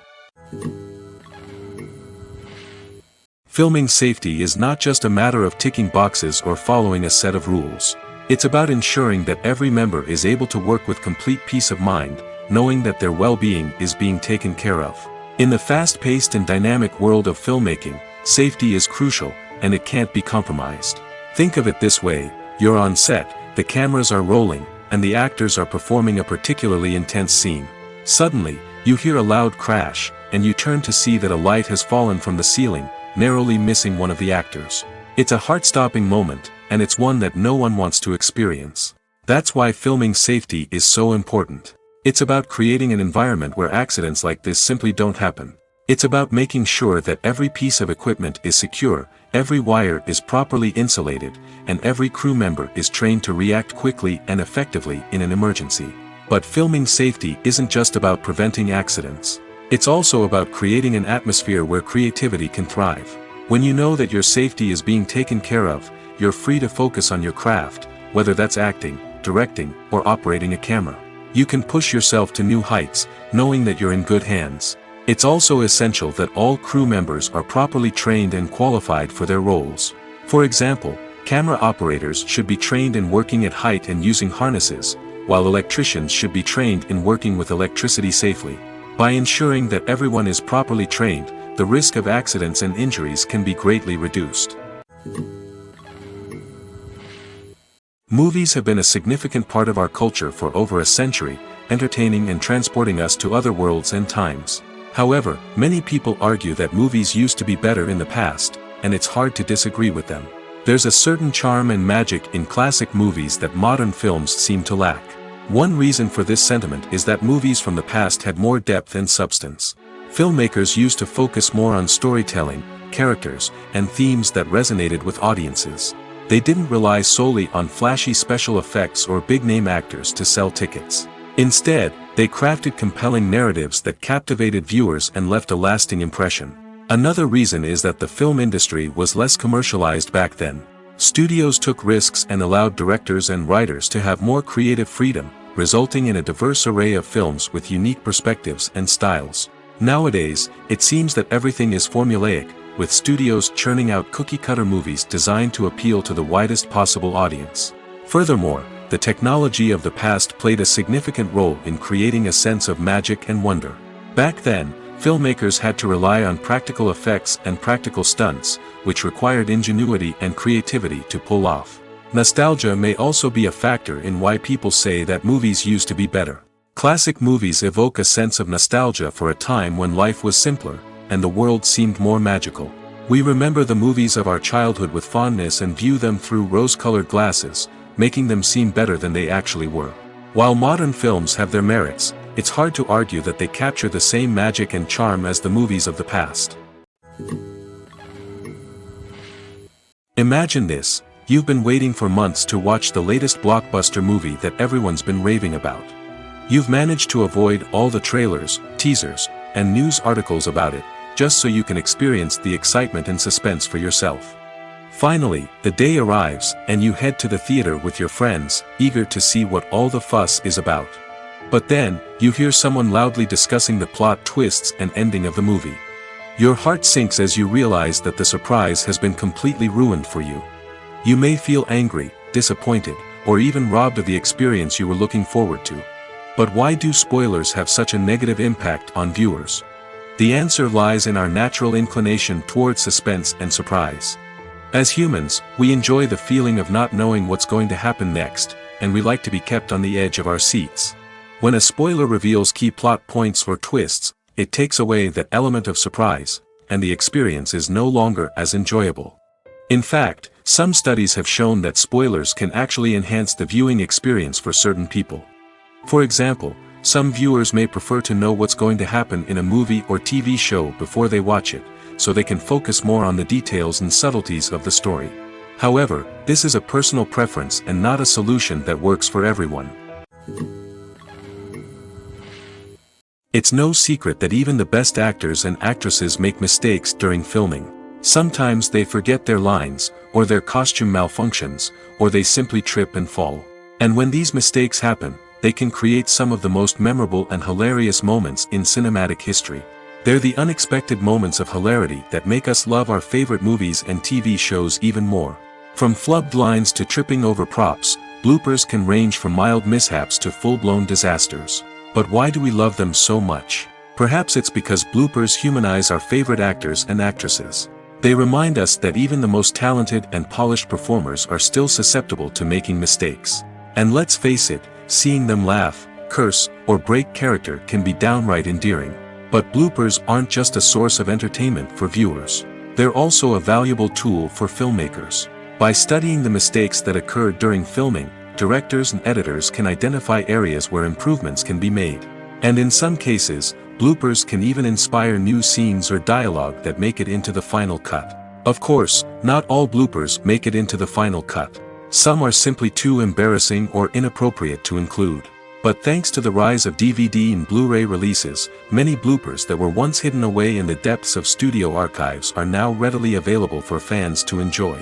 Speaker 1: Filming safety is not just a matter of ticking boxes or following a set of rules. It's about ensuring that every member is able to work with complete peace of mind, knowing that their well-being is being taken care of. In the fast-paced and dynamic world of filmmaking, safety is crucial, and it can't be compromised. Think of it this way: you're on set, the cameras are rolling, and the actors are performing a particularly intense scene. Suddenly, you hear a loud crash, and you turn to see that a light has fallen from the ceiling, narrowly missing one of the actors. It's a heart-stopping moment, and it's one that no one wants to experience. That's why filming safety is so important. It's about creating an environment where accidents like this simply don't happen. It's about making sure that every piece of equipment is secure, every wire is properly insulated, and every crew member is trained to react quickly and effectively in an emergency. But filming safety isn't just about preventing accidents. It's also about creating an atmosphere where creativity can thrive. When you know that your safety is being taken care of, you're free to focus on your craft, whether that's acting, directing, or operating a camera. You can push yourself to new heights, knowing that you're in good hands. It's also essential that all crew members are properly trained and qualified for their roles. For example, camera operators should be trained in working at height and using harnesses, while electricians should be trained in working with electricity safely. By ensuring that everyone is properly trained, the risk of accidents and injuries can be greatly reduced. Movies have been a significant part of our culture for over a century, entertaining and transporting us to other worlds and times. However, many people argue that movies used to be better in the past, and it's hard to disagree with them. There's a certain charm and magic in classic movies that modern films seem to lack. One reason for this sentiment is that movies from the past had more depth and substance. Filmmakers used to focus more on storytelling, characters, and themes that resonated with audiences. They didn't rely solely on flashy special effects or big-name actors to sell tickets. Instead, they crafted compelling narratives that captivated viewers and left a lasting impression. Another reason is that the film industry was less commercialized back then. Studios took risks and allowed directors and writers to have more creative freedom, resulting in a diverse array of films with unique perspectives and styles. Nowadays, it seems that everything is formulaic, with studios churning out cookie-cutter movies designed to appeal to the widest possible audience. Furthermore, the technology of the past played a significant role in creating a sense of magic and wonder. Back then, filmmakers had to rely on practical effects and practical stunts, which required ingenuity and creativity to pull off. Nostalgia may also be a factor in why people say that movies used to be better. Classic movies evoke a sense of nostalgia for a time when life was simpler, and the world seemed more magical. We remember the movies of our childhood with fondness and view them through rose-colored glasses, making them seem better than they actually were. While modern films have their merits, it's hard to argue that they capture the same magic and charm as the movies of the past. Imagine this: you've been waiting for months to watch the latest blockbuster movie that everyone's been raving about. You've managed to avoid all the trailers, teasers, and news articles about it, just so you can experience the excitement and suspense for yourself. Finally, the day arrives, and you head to the theater with your friends, eager to see what all the fuss is about. But then, you hear someone loudly discussing the plot twists and ending of the movie. Your heart sinks as you realize that the surprise has been completely ruined for you. You may feel angry, disappointed, or even robbed of the experience you were looking forward to. But why do spoilers have such a negative impact on viewers? The answer lies in our natural inclination toward suspense and surprise. As humans, we enjoy the feeling of not knowing what's going to happen next, and we like to be kept on the edge of our seats. When a spoiler reveals key plot points or twists, it takes away that element of surprise, and the experience is no longer as enjoyable. In fact, some studies have shown that spoilers can actually enhance the viewing experience for certain people. For example, some viewers may prefer to know what's going to happen in a movie or TV show before they watch it, so they can focus more on the details and subtleties of the story. However, this is a personal preference and not a solution that works for everyone. It's no secret that even the best actors and actresses make mistakes during filming. Sometimes they forget their lines, or their costume malfunctions, or they simply trip and fall. And when these mistakes happen, they can create some of the most memorable and hilarious moments in cinematic history. They're the unexpected moments of hilarity that make us love our favorite movies and TV shows even more. From flubbed lines to tripping over props, bloopers can range from mild mishaps to full-blown disasters. But why do we love them so much? Perhaps it's because bloopers humanize our favorite actors and actresses. They remind us that even the most talented and polished performers are still susceptible to making mistakes. And let's face it, seeing them laugh, curse, or break character can be downright endearing. But bloopers aren't just a source of entertainment for viewers. They're also a valuable tool for filmmakers. By studying the mistakes that occurred during filming, directors and editors can identify areas where improvements can be made. And in some cases, bloopers can even inspire new scenes or dialogue that make it into the final cut. Of course, not all bloopers make it into the final cut. Some are simply too embarrassing or inappropriate to include. But thanks to the rise of DVD and Blu-ray releases, many bloopers that were once hidden away in the depths of studio archives are now readily available for fans to enjoy.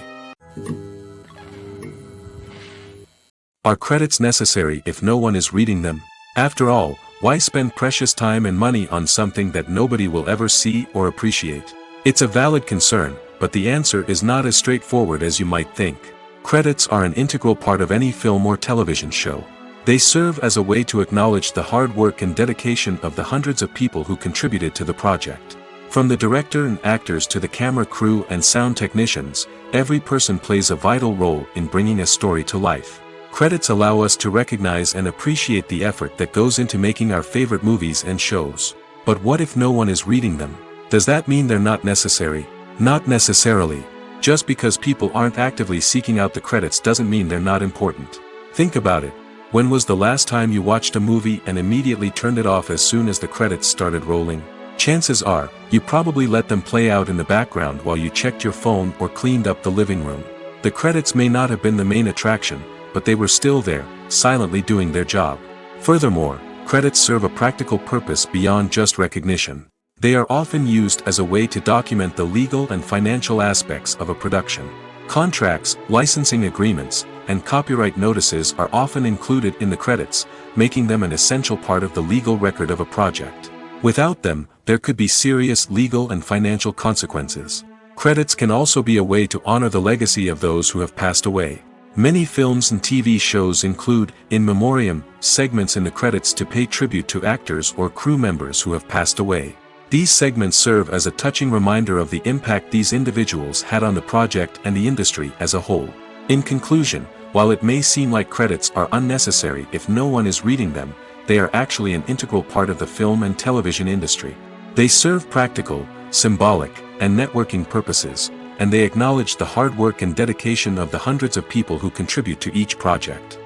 Speaker 1: Are credits necessary if no one is reading them? After all, why spend precious time and money on something that nobody will ever see or appreciate? It's a valid concern, but the answer is not as straightforward as you might think. Credits are an integral part of any film or television show. They serve as a way to acknowledge the hard work and dedication of the hundreds of people who contributed to the project. From the director and actors to the camera crew and sound technicians, every person plays a vital role in bringing a story to life. Credits allow us to recognize and appreciate the effort that goes into making our favorite movies and shows. But what if no one is reading them? Does that mean they're not necessary? Not necessarily. Just because people aren't actively seeking out the credits doesn't mean they're not important. Think about it. When was the last time you watched a movie and immediately turned it off as soon as the credits started rolling? Chances are, you probably let them play out in the background while you checked your phone or cleaned up the living room. The credits may not have been the main attraction, but they were still there, silently doing their job. Furthermore, credits serve a practical purpose beyond just recognition. They are often used as a way to document the legal and financial aspects of a production. Contracts, licensing agreements, and copyright notices are often included in the credits, making them an essential part of the legal record of a project. Without them, there could be serious legal and financial consequences. Credits can also be a way to honor the legacy of those who have passed away. Many films and TV shows include, in memoriam, segments in the credits to pay tribute to actors or crew members who have passed away. These segments serve as a touching reminder of the impact these individuals had on the project and the industry as a whole. In conclusion, while it may seem like credits are unnecessary if no one is reading them, they are actually an integral part of the film and television industry. They serve practical, symbolic, and networking purposes, and they acknowledge the hard work and dedication of the hundreds of people who contribute to each project.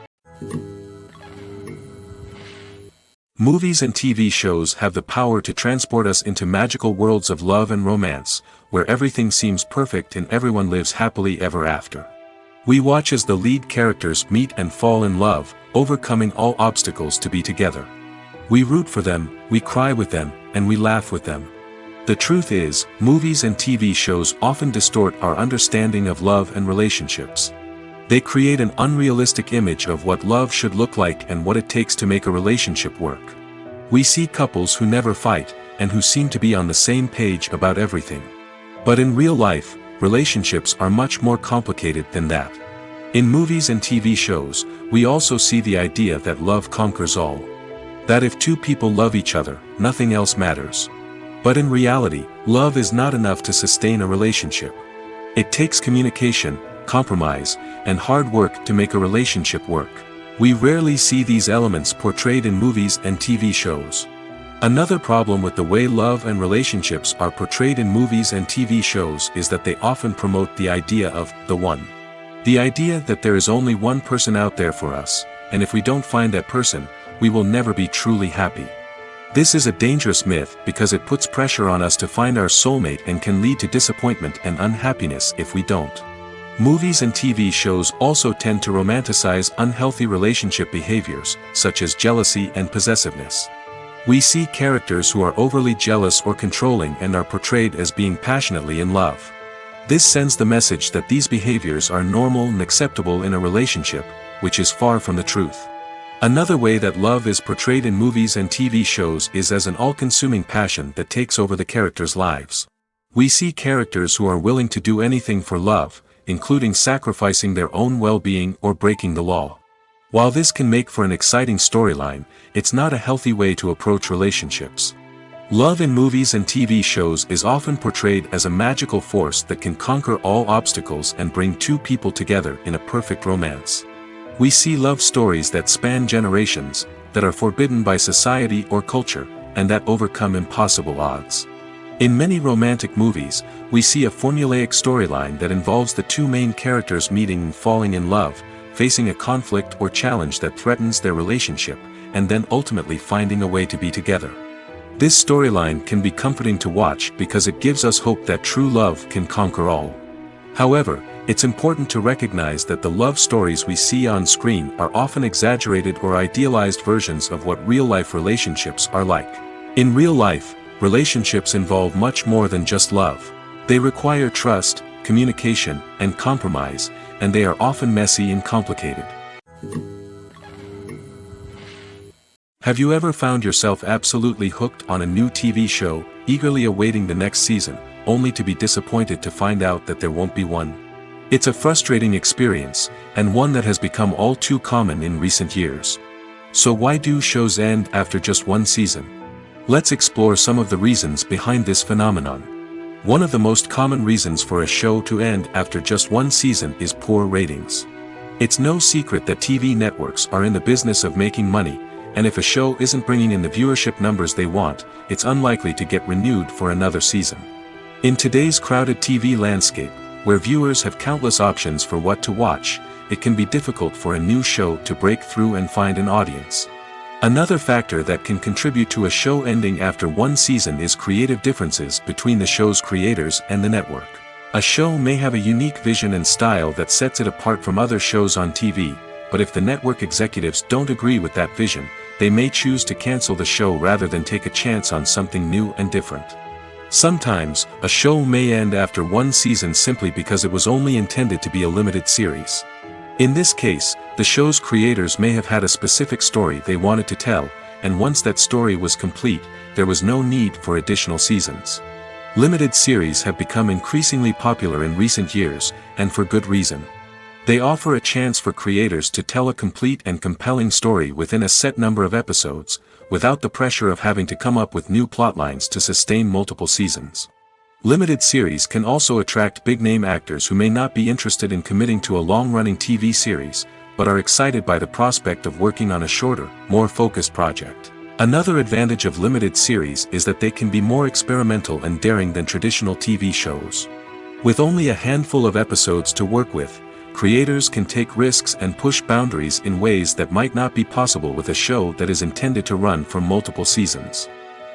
Speaker 1: Movies and TV shows have the power to transport us into magical worlds of love and romance, where everything seems perfect and everyone lives happily ever after. We watch as the lead characters meet and fall in love, overcoming all obstacles to be together. We root for them, we cry with them, and we laugh with them. The truth is, movies and TV shows often distort our understanding of love and relationships. They create an unrealistic image of what love should look like and what it takes to make a relationship work. We see couples who never fight, and who seem to be on the same page about everything. But in real life, relationships are much more complicated than that. In movies and TV shows, we also see the idea that love conquers all. That if two people love each other, nothing else matters. But in reality, love is not enough to sustain a relationship. It takes communication, compromise, and hard work to make a relationship work. We rarely see these elements portrayed in movies and TV shows. Another problem with the way love and relationships are portrayed in movies and TV shows is that they often promote the idea of the one. The idea that there is only one person out there for us, and if we don't find that person, we will never be truly happy. This is a dangerous myth because it puts pressure on us to find our soulmate and can lead to disappointment and unhappiness if we don't. Movies and TV shows also tend to romanticize unhealthy relationship behaviors, such as jealousy and possessiveness. We see characters who are overly jealous or controlling and are portrayed as being passionately in love. This sends the message that these behaviors are normal and acceptable in a relationship, which is far from the truth. Another way that love is portrayed in movies and TV shows is as an all-consuming passion that takes over the characters' lives. We see characters who are willing to do anything for love, including sacrificing their own well-being or breaking the law. While this can make for an exciting storyline, it's not a healthy way to approach relationships. Love in movies and TV shows is often portrayed as a magical force that can conquer all obstacles and bring two people together in a perfect romance. We see love stories that span generations, that are forbidden by society or culture, and that overcome impossible odds. In many romantic movies, we see a formulaic storyline that involves the two main characters meeting and falling in love, facing a conflict or challenge that threatens their relationship, and then ultimately finding a way to be together. This storyline can be comforting to watch because it gives us hope that true love can conquer all. However, it's important to recognize that the love stories we see on screen are often exaggerated or idealized versions of what real-life relationships are like. In real life, relationships involve much more than just love. They require trust, communication, and compromise, and they are often messy and complicated. Have you ever found yourself absolutely hooked on a new TV show, eagerly awaiting the next season, only to be disappointed to find out that there won't be one? It's a frustrating experience, and one that has become all too common in recent years. So why do shows end after just one season? Let's explore some of the reasons behind this phenomenon. One of the most common reasons for a show to end after just one season is poor ratings. It's no secret that TV networks are in the business of making money, and if a show isn't bringing in the viewership numbers they want, it's unlikely to get renewed for another season. In today's crowded TV landscape, where viewers have countless options for what to watch, it can be difficult for a new show to break through and find an audience. Another factor that can contribute to a show ending after one season is creative differences between the show's creators and the network. A show may have a unique vision and style that sets it apart from other shows on TV, but if the network executives don't agree with that vision, they may choose to cancel the show rather than take a chance on something new and different. Sometimes, a show may end after one season simply because it was only intended to be a limited series. In this case, the show's creators may have had a specific story they wanted to tell, and once that story was complete, there was no need for additional seasons. Limited series have become increasingly popular in recent years, and for good reason. They offer a chance for creators to tell a complete and compelling story within a set number of episodes, without the pressure of having to come up with new plotlines to sustain multiple seasons. Limited series can also attract big-name actors who may not be interested in committing to a long-running TV series, but are excited by the prospect of working on a shorter, more focused project. Another advantage of limited series is that they can be more experimental and daring than traditional TV shows. With only a handful of episodes to work with, creators can take risks and push boundaries in ways that might not be possible with a show that is intended to run for multiple seasons.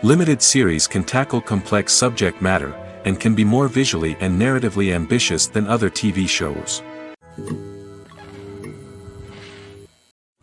Speaker 1: Limited series can tackle complex subject matter, and can be more visually and narratively ambitious than other TV shows.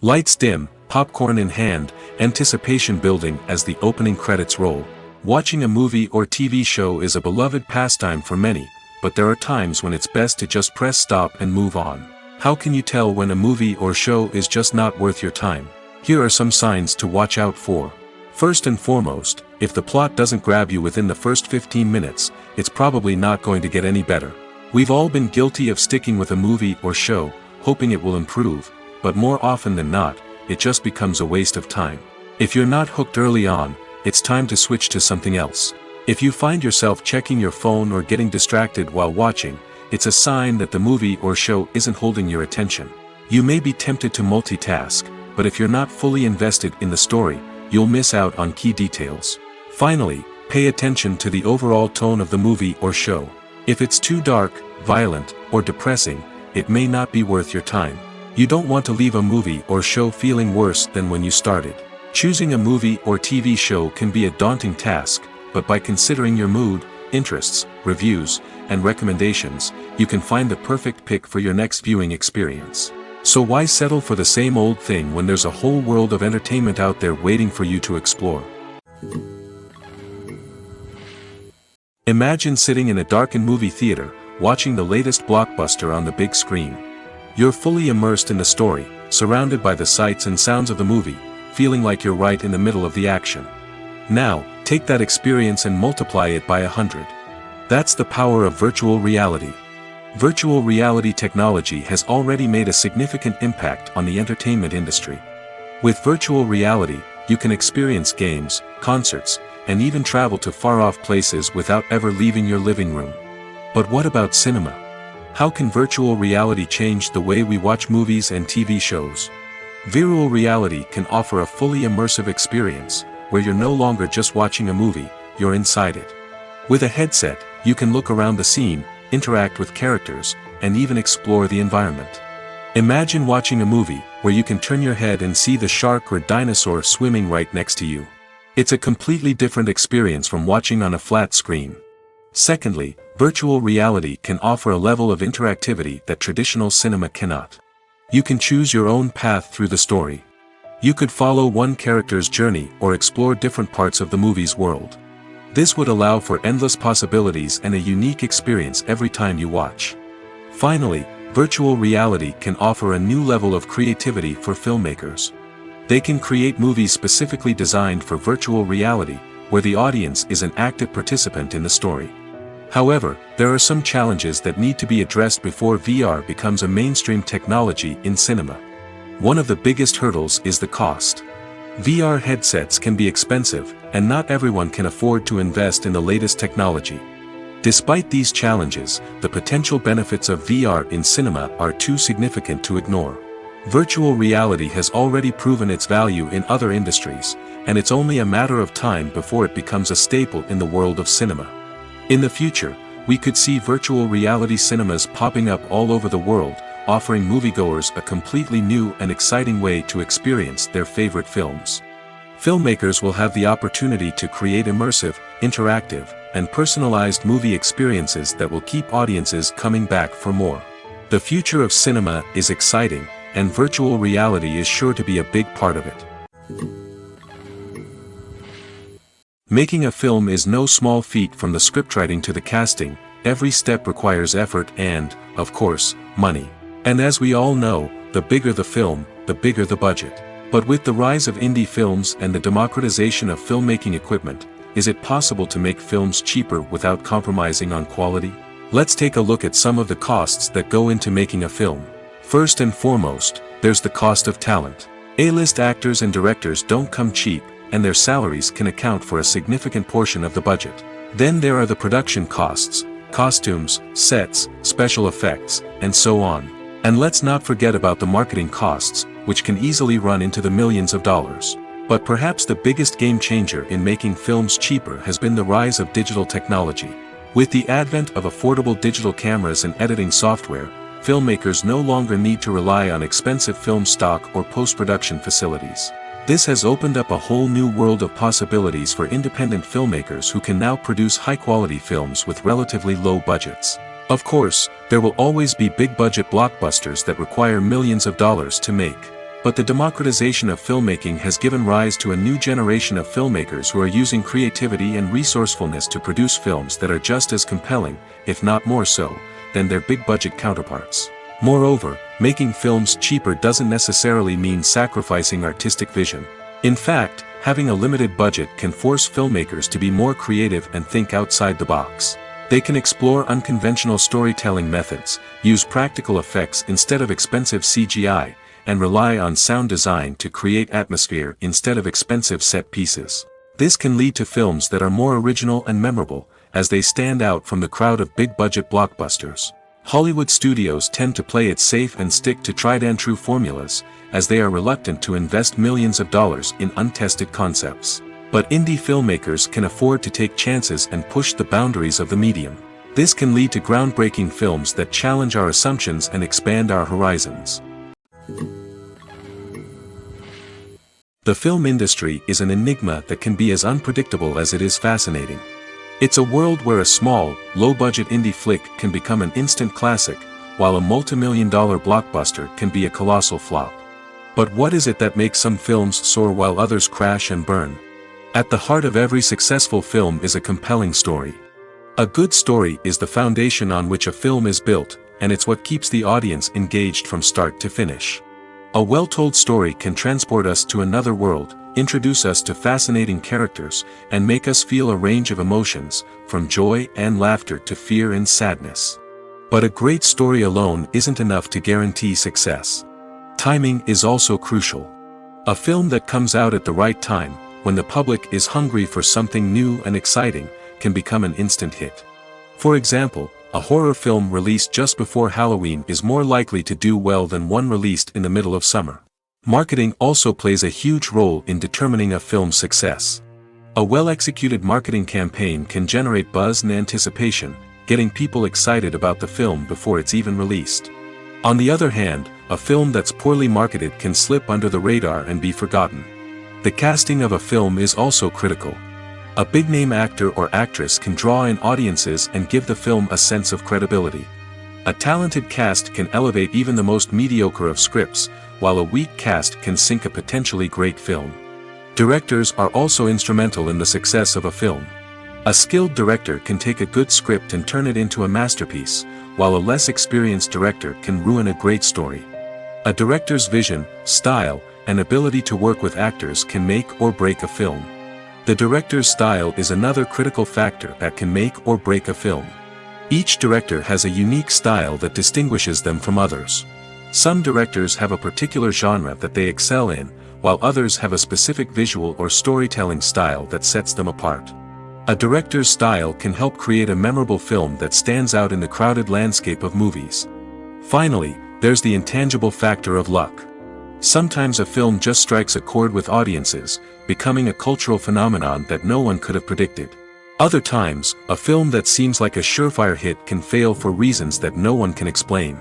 Speaker 1: Lights dim, popcorn in hand, anticipation building as the opening credits roll. Watching a movie or TV show is a beloved pastime for many, but there are times when it's best to just press stop and move on. How can you tell when a movie or show is just not worth your time? Here are some signs to watch out for. First and foremost, if the plot doesn't grab you within the first 15 minutes, it's probably not going to get any better. We've all been guilty of sticking with a movie or show, hoping it will improve, but more often than not, it just becomes a waste of time. If you're not hooked early on, it's time to switch to something else. If you find yourself checking your phone or getting distracted while watching, it's a sign that the movie or show isn't holding your attention. You may be tempted to multitask, but if you're not fully invested in the story, you'll miss out on key details. Finally, pay attention to the overall tone of the movie or show. If it's too dark, violent, or depressing, it may not be worth your time. You don't want to leave a movie or show feeling worse than when you started. Choosing a movie or TV show can be a daunting task, but by considering your mood, interests, reviews, and recommendations, you can find the perfect pick for your next viewing experience. So why settle for the same old thing when there's a whole world of entertainment out there waiting for you to explore? Imagine sitting in a darkened movie theater, watching the latest blockbuster on the big screen. You're fully immersed in the story, surrounded by the sights and sounds of the movie, feeling like you're right in the middle of the action. Now, take that experience and multiply it by 100. That's the power of virtual reality. Virtual reality technology has already made a significant impact on the entertainment industry. With virtual reality, you can experience games, concerts, and even travel to far-off places without ever leaving your living room. But what about cinema? How can virtual reality change the way we watch movies and TV shows? Virtual reality can offer a fully immersive experience, where you're no longer just watching a movie, you're inside it. With a headset, you can look around the scene, interact with characters, and even explore the environment. Imagine watching a movie, where you can turn your head and see the shark or dinosaur swimming right next to you. It's a completely different experience from watching on a flat screen. Secondly, virtual reality can offer a level of interactivity that traditional cinema cannot. You can choose your own path through the story. You could follow one character's journey or explore different parts of the movie's world. This would allow for endless possibilities and a unique experience every time you watch. Finally, virtual reality can offer a new level of creativity for filmmakers. They can create movies specifically designed for virtual reality, where the audience is an active participant in the story. However, there are some challenges that need to be addressed before VR becomes a mainstream technology in cinema. One of the biggest hurdles is the cost. VR headsets can be expensive, and not everyone can afford to invest in the latest technology. Despite these challenges, the potential benefits of VR in cinema are too significant to ignore. Virtual reality has already proven its value in other industries, and it's only a matter of time before it becomes a staple in the world of cinema. In the future, we could see virtual reality cinemas popping up all over the world, offering moviegoers a completely new and exciting way to experience their favorite films. Filmmakers will have the opportunity to create immersive, interactive, and personalized movie experiences that will keep audiences coming back for more. The future of cinema is exciting, and virtual reality is sure to be a big part of it. Making a film is no small feat. From the scriptwriting to the casting, every step requires effort and, of course, money. And as we all know, the bigger the film, the bigger the budget. But with the rise of indie films and the democratization of filmmaking equipment, is it possible to make films cheaper without compromising on quality? Let's take a look at some of the costs that go into making a film. First and foremost, there's the cost of talent. A-list actors and directors don't come cheap, and their salaries can account for a significant portion of the budget. Then there are the production costs, costumes, sets, special effects, and so on. And let's not forget about the marketing costs, which can easily run into the millions of dollars. But perhaps the biggest game changer in making films cheaper has been the rise of digital technology. With the advent of affordable digital cameras and editing software, filmmakers no longer need to rely on expensive film stock or post-production facilities. This has opened up a whole new world of possibilities for independent filmmakers who can now produce high-quality films with relatively low budgets. Of course, there will always be big-budget blockbusters that require millions of dollars to make. But the democratization of filmmaking has given rise to a new generation of filmmakers who are using creativity and resourcefulness to produce films that are just as compelling, if not more so, than their big-budget counterparts. Moreover, making films cheaper doesn't necessarily mean sacrificing artistic vision. In fact, having a limited budget can force filmmakers to be more creative and think outside the box. They can explore unconventional storytelling methods, use practical effects instead of expensive CGI, and rely on sound design to create atmosphere instead of expensive set pieces. This can lead to films that are more original and memorable, as they stand out from the crowd of big-budget blockbusters. Hollywood studios tend to play it safe and stick to tried-and-true formulas, as they are reluctant to invest millions of dollars in untested concepts. But indie filmmakers can afford to take chances and push the boundaries of the medium. This can lead to groundbreaking films that challenge our assumptions and expand our horizons. The film industry is an enigma that can be as unpredictable as it is fascinating. It's a world where a small, low-budget indie flick can become an instant classic, while a multi-million-dollar blockbuster can be a colossal flop. But what is it that makes some films soar while others crash and burn? At the heart of every successful film is a compelling story. A good story is the foundation on which a film is built, and it's what keeps the audience engaged from start to finish. A well-told story can transport us to another world, introduce us to fascinating characters, and make us feel a range of emotions, from joy and laughter to fear and sadness. But a great story alone isn't enough to guarantee success. Timing is also crucial. A film that comes out at the right time, when the public is hungry for something new and exciting, can become an instant hit. For example, a horror film released just before Halloween is more likely to do well than one released in the middle of summer. Marketing also plays a huge role in determining a film's success. A well-executed marketing campaign can generate buzz and anticipation, getting people excited about the film before it's even released. On the other hand, a film that's poorly marketed can slip under the radar and be forgotten. The casting of a film is also critical. A big-name actor or actress can draw in audiences and give the film a sense of credibility. A talented cast can elevate even the most mediocre of scripts, while a weak cast can sink a potentially great film. Directors are also instrumental in the success of a film. A skilled director can take a good script and turn it into a masterpiece, while a less experienced director can ruin a great story. A director's vision, style, and ability to work with actors can make or break a film. The director's style is another critical factor that can make or break a film. Each director has a unique style that distinguishes them from others. Some directors have a particular genre that they excel in, while others have a specific visual or storytelling style that sets them apart. A director's style can help create a memorable film that stands out in the crowded landscape of movies. Finally, there's the intangible factor of luck. Sometimes a film just strikes a chord with audiences, becoming a cultural phenomenon that no one could have predicted. Other times, a film that seems like a surefire hit can fail for reasons that no one can explain.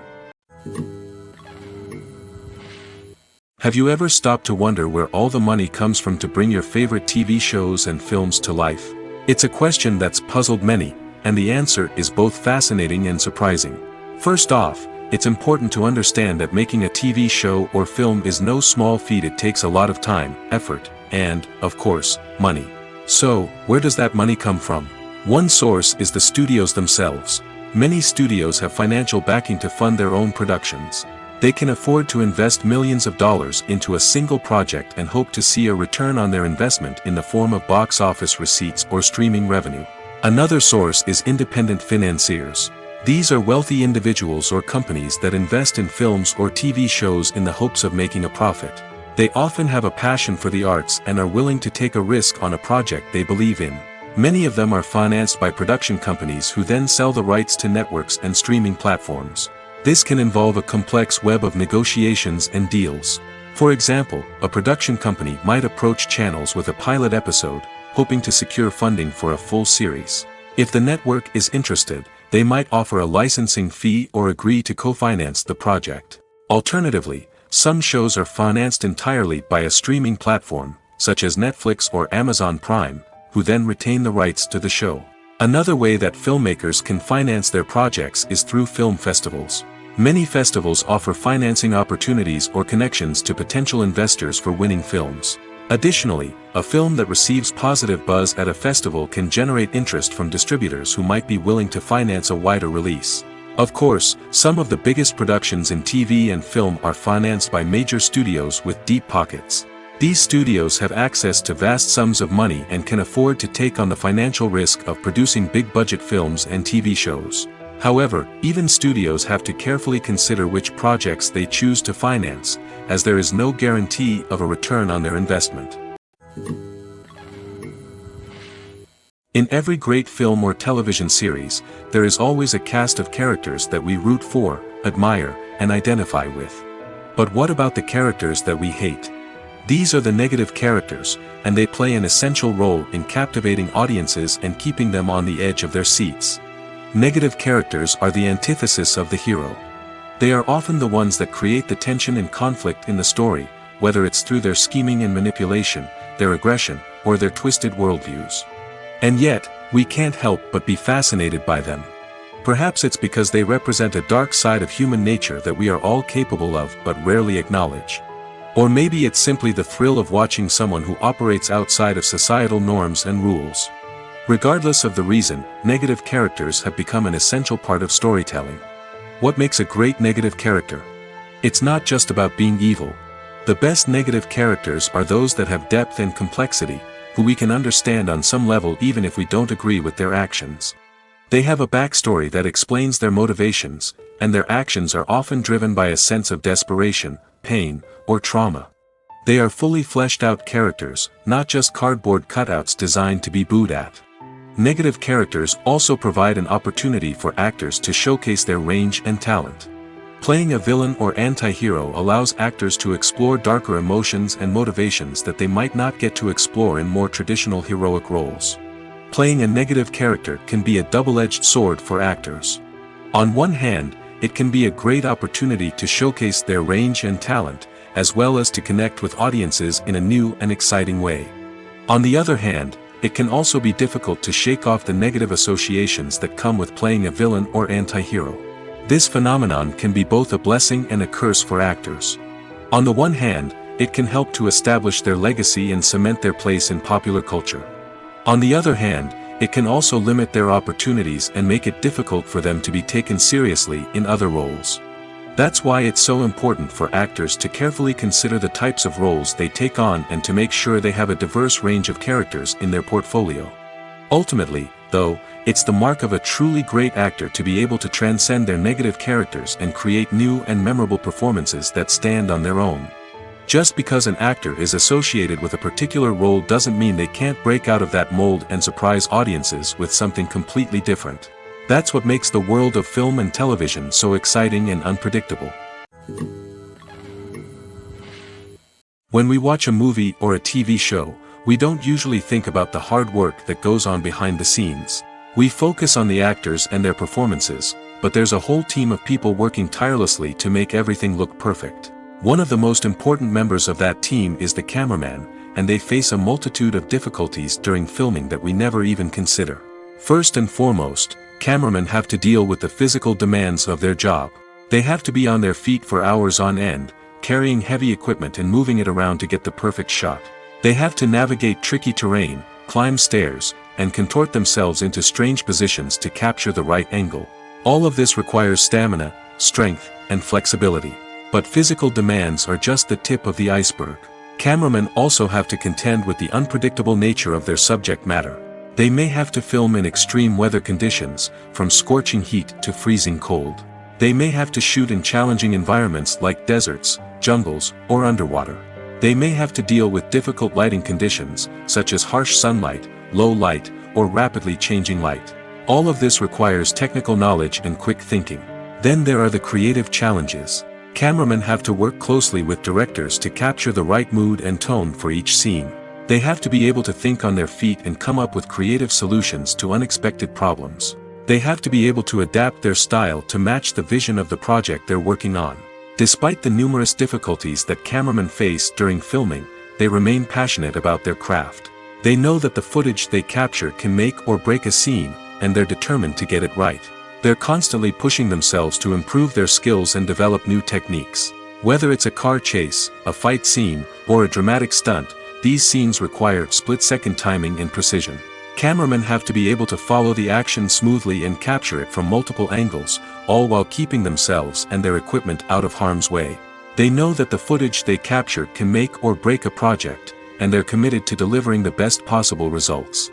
Speaker 1: Have you ever stopped to wonder where all the money comes from to bring your favorite TV shows and films to life? It's a question that's puzzled many, and the answer is both fascinating and surprising. First off, it's important to understand that making a TV show or film is no small feat. It takes a lot of time, effort, and, of course, money. So, where does that money come from? One source is the studios themselves. Many studios have financial backing to fund their own productions. They can afford to invest millions of dollars into a single project and hope to see a return on their investment in the form of box office receipts or streaming revenue. Another source is independent financiers. These are wealthy individuals or companies that invest in films or TV shows in the hopes of making a profit. They often have a passion for the arts and are willing to take a risk on a project they believe in. Many of them are financed by production companies who then sell the rights to networks and streaming platforms. This can involve a complex web of negotiations and deals. For example, a production company might approach channels with a pilot episode, hoping to secure funding for a full series. If the network is interested, they might offer a licensing fee or agree to co-finance the project. Alternatively, some shows are financed entirely by a streaming platform, such as Netflix or Amazon Prime, who then retain the rights to the show. Another way that filmmakers can finance their projects is through film festivals. Many festivals offer financing opportunities or connections to potential investors for winning films. Additionally, a film that receives positive buzz at a festival can generate interest from distributors who might be willing to finance a wider release. Of course, some of the biggest productions in TV and film are financed by major studios with deep pockets. These studios have access to vast sums of money and can afford to take on the financial risk of producing big-budget films and TV shows. However, even studios have to carefully consider which projects they choose to finance, as there is no guarantee of a return on their investment. In every great film or television series, there is always a cast of characters that we root for, admire, and identify with. But what about the characters that we hate? These are the negative characters, and they play an essential role in captivating audiences and keeping them on the edge of their seats. Negative characters are the antithesis of the hero. They are often the ones that create the tension and conflict in the story, whether it's through their scheming and manipulation, their aggression, or their twisted worldviews. And yet, we can't help but be fascinated by them. Perhaps it's because they represent a dark side of human nature that we are all capable of but rarely acknowledge. Or maybe it's simply the thrill of watching someone who operates outside of societal norms and rules. Regardless of the reason, negative characters have become an essential part of storytelling. What makes a great negative character? It's not just about being evil. The best negative characters are those that have depth and complexity, who we can understand on some level even if we don't agree with their actions. They have a backstory that explains their motivations, and their actions are often driven by a sense of desperation, pain, or trauma. They are fully fleshed out characters, not just cardboard cutouts designed to be booed at. Negative characters also provide an opportunity for actors to showcase their range and talent. Playing a villain or anti-hero allows actors to explore darker emotions and motivations that they might not get to explore in more traditional heroic roles. Playing a negative character can be a double-edged sword for actors. On one hand, it can be a great opportunity to showcase their range and talent, as well as to connect with audiences in a new and exciting way. On the other hand, it can also be difficult to shake off the negative associations that come with playing a villain or anti-hero. This phenomenon can be both a blessing and a curse for actors. On the one hand, it can help to establish their legacy and cement their place in popular culture. On the other hand, it can also limit their opportunities and make it difficult for them to be taken seriously in other roles. That's why it's so important for actors to carefully consider the types of roles they take on and to make sure they have a diverse range of characters in their portfolio. Ultimately, though, it's the mark of a truly great actor to be able to transcend their negative characters and create new and memorable performances that stand on their own. Just because an actor is associated with a particular role doesn't mean they can't break out of that mold and surprise audiences with something completely different. That's what makes the world of film and television so exciting and unpredictable. When we watch a movie or a TV show, we don't usually think about the hard work that goes on behind the scenes. We focus on the actors and their performances, but there's a whole team of people working tirelessly to make everything look perfect. One of the most important members of that team is the cameraman, and they face a multitude of difficulties during filming that we never even consider. First and foremost, cameramen have to deal with the physical demands of their job. They have to be on their feet for hours on end, carrying heavy equipment and moving it around to get the perfect shot. They have to navigate tricky terrain, climb stairs, and contort themselves into strange positions to capture the right angle. All of this requires stamina, strength, and flexibility. But physical demands are just the tip of the iceberg. Cameramen also have to contend with the unpredictable nature of their subject matter. They may have to film in extreme weather conditions, from scorching heat to freezing cold. They may have to shoot in challenging environments like deserts, jungles, or underwater. They may have to deal with difficult lighting conditions, such as harsh sunlight, low light, or rapidly changing light. All of this requires technical knowledge and quick thinking. Then there are the creative challenges. Cameramen have to work closely with directors to capture the right mood and tone for each scene. They have to be able to think on their feet and come up with creative solutions to unexpected problems. They have to be able to adapt their style to match the vision of the project they're working on. Despite the numerous difficulties that cameramen face during filming, they remain passionate about their craft. They know that the footage they capture can make or break a scene, and they're determined to get it right. They're constantly pushing themselves to improve their skills and develop new techniques. Whether it's a car chase, a fight scene, or a dramatic stunt, these scenes require split-second timing and precision. Cameramen have to be able to follow the action smoothly and capture it from multiple angles, all while keeping themselves and their equipment out of harm's way. They know that the footage they capture can make or break a project, and they're committed to delivering the best possible results.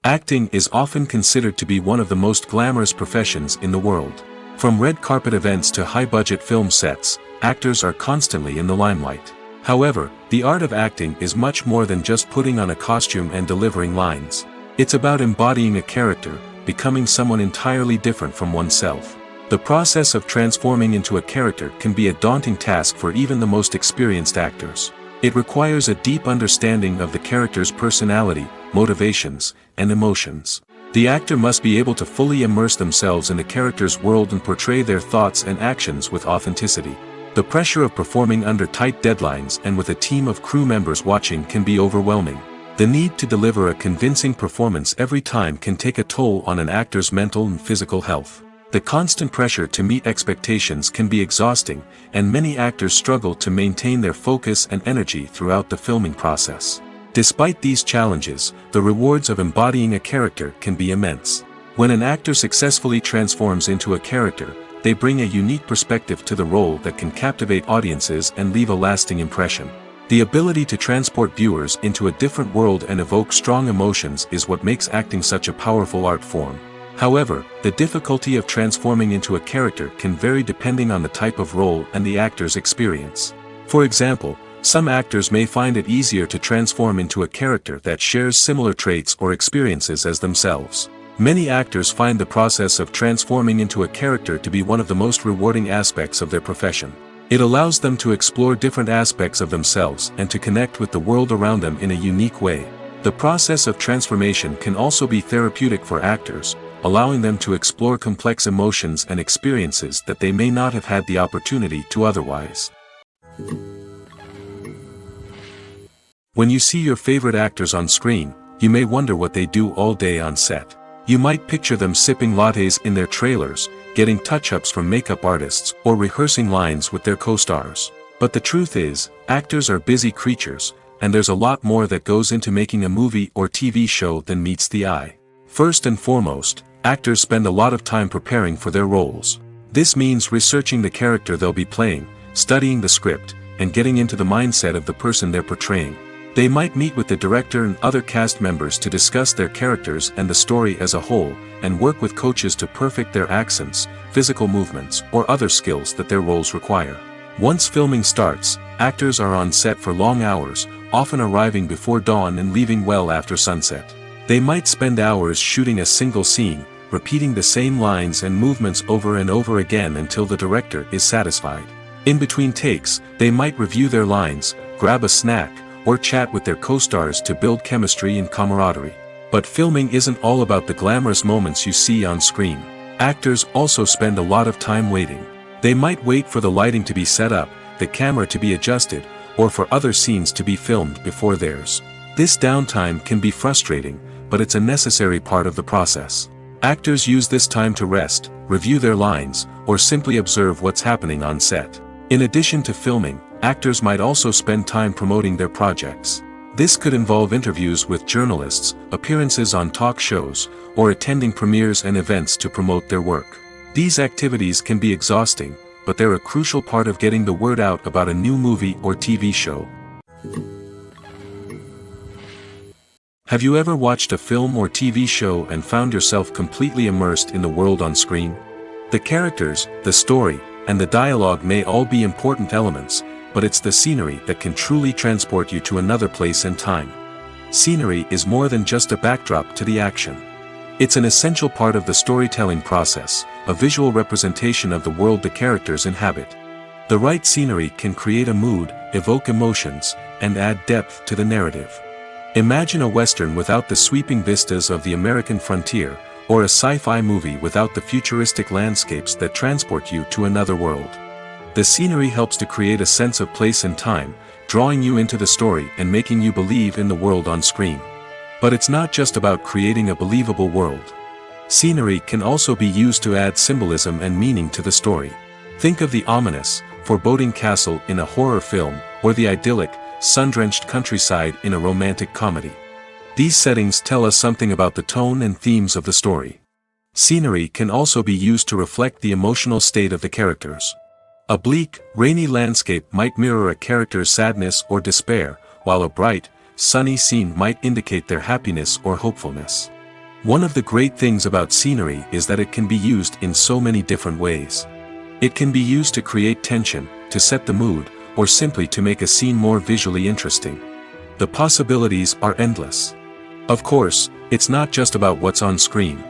Speaker 1: Acting is often considered to be one of the most glamorous professions in the world. From red carpet events to high-budget film sets, actors are constantly in the limelight. However, the art of acting is much more than just putting on a costume and delivering lines. It's about embodying a character, becoming someone entirely different from oneself. The process of transforming into a character can be a daunting task for even the most experienced actors. It requires a deep understanding of the character's personality, motivations, and emotions. The actor must be able to fully immerse themselves in the character's world and portray their thoughts and actions with authenticity. The pressure of performing under tight deadlines and with a team of crew members watching can be overwhelming. The need to deliver a convincing performance every time can take a toll on an actor's mental and physical health. The constant pressure to meet expectations can be exhausting, and many actors struggle to maintain their focus and energy throughout the filming process. Despite these challenges, the rewards of embodying a character can be immense. When an actor successfully transforms into a character, they bring a unique perspective to the role that can captivate audiences and leave a lasting impression. The ability to transport viewers into a different world and evoke strong emotions is what makes acting such a powerful art form. However, the difficulty of transforming into a character can vary depending on the type of role and the actor's experience. For example, some actors may find it easier to transform into a character that shares similar traits or experiences as themselves. Many actors find the process of transforming into a character to be one of the most rewarding aspects of their profession. It allows them to explore different aspects of themselves and to connect with the world around them in a unique way. The process of transformation can also be therapeutic for actors, allowing them to explore complex emotions and experiences that they may not have had the opportunity to otherwise. When you see your favorite actors on screen, you may wonder what they do all day on set. You might picture them sipping lattes in their trailers, getting touch-ups from makeup artists, or rehearsing lines with their co-stars. But the truth is, actors are busy creatures, and there's a lot more that goes into making a movie or TV show than meets the eye. First and foremost, actors spend a lot of time preparing for their roles. This means researching the character they'll be playing, studying the script, and getting into the mindset of the person they're portraying. They might meet with the director and other cast members to discuss their characters and the story as a whole, and work with coaches to perfect their accents, physical movements, or other skills that their roles require. Once filming starts, actors are on set for long hours, often arriving before dawn and leaving well after sunset. They might spend hours shooting a single scene, repeating the same lines and movements over and over again until the director is satisfied. In between takes, they might review their lines, grab a snack, or chat with their co-stars to build chemistry and camaraderie. But filming isn't all about the glamorous moments you see on screen. Actors also spend a lot of time waiting. They might wait for the lighting to be set up, the camera to be adjusted, or for other scenes to be filmed before theirs. This downtime can be frustrating, but it's a necessary part of the process. Actors use this time to rest, review their lines, or simply observe what's happening on set. In addition to filming, Actors might also spend time promoting their projects. This could involve interviews with journalists, appearances on talk shows, or attending premieres and events to promote their work. These activities can be exhausting, but they're a crucial part of getting the word out about a new movie or TV show. Have you ever watched a film or TV show and found yourself completely immersed in the world on screen? The characters, the story, and the dialogue may all be important elements, but it's the scenery that can truly transport you to another place and time. Scenery is more than just a backdrop to the action. It's an essential part of the storytelling process, a visual representation of the world the characters inhabit. The right scenery can create a mood, evoke emotions, and add depth to the narrative. Imagine a Western without the sweeping vistas of the American frontier, or a sci-fi movie without the futuristic landscapes that transport you to another world. The scenery helps to create a sense of place and time, drawing you into the story and making you believe in the world on screen. But it's not just about creating a believable world. Scenery can also be used to add symbolism and meaning to the story. Think of the ominous, foreboding castle in a horror film, or the idyllic, sun-drenched countryside in a romantic comedy. These settings tell us something about the tone and themes of the story. Scenery can also be used to reflect the emotional state of the characters. A bleak, rainy landscape might mirror a character's sadness or despair, while a bright, sunny scene might indicate their happiness or hopefulness. One of the great things about scenery is that it can be used in so many different ways. It can be used to create tension, to set the mood, or simply to make a scene more visually interesting. The possibilities are endless. Of course, it's not just about what's on screen.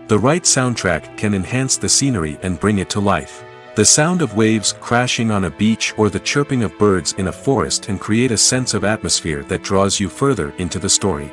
Speaker 1: The right soundtrack can enhance the scenery and bring it to life. The sound of waves crashing on a beach or the chirping of birds in a forest can create a sense of atmosphere that draws you further into the story.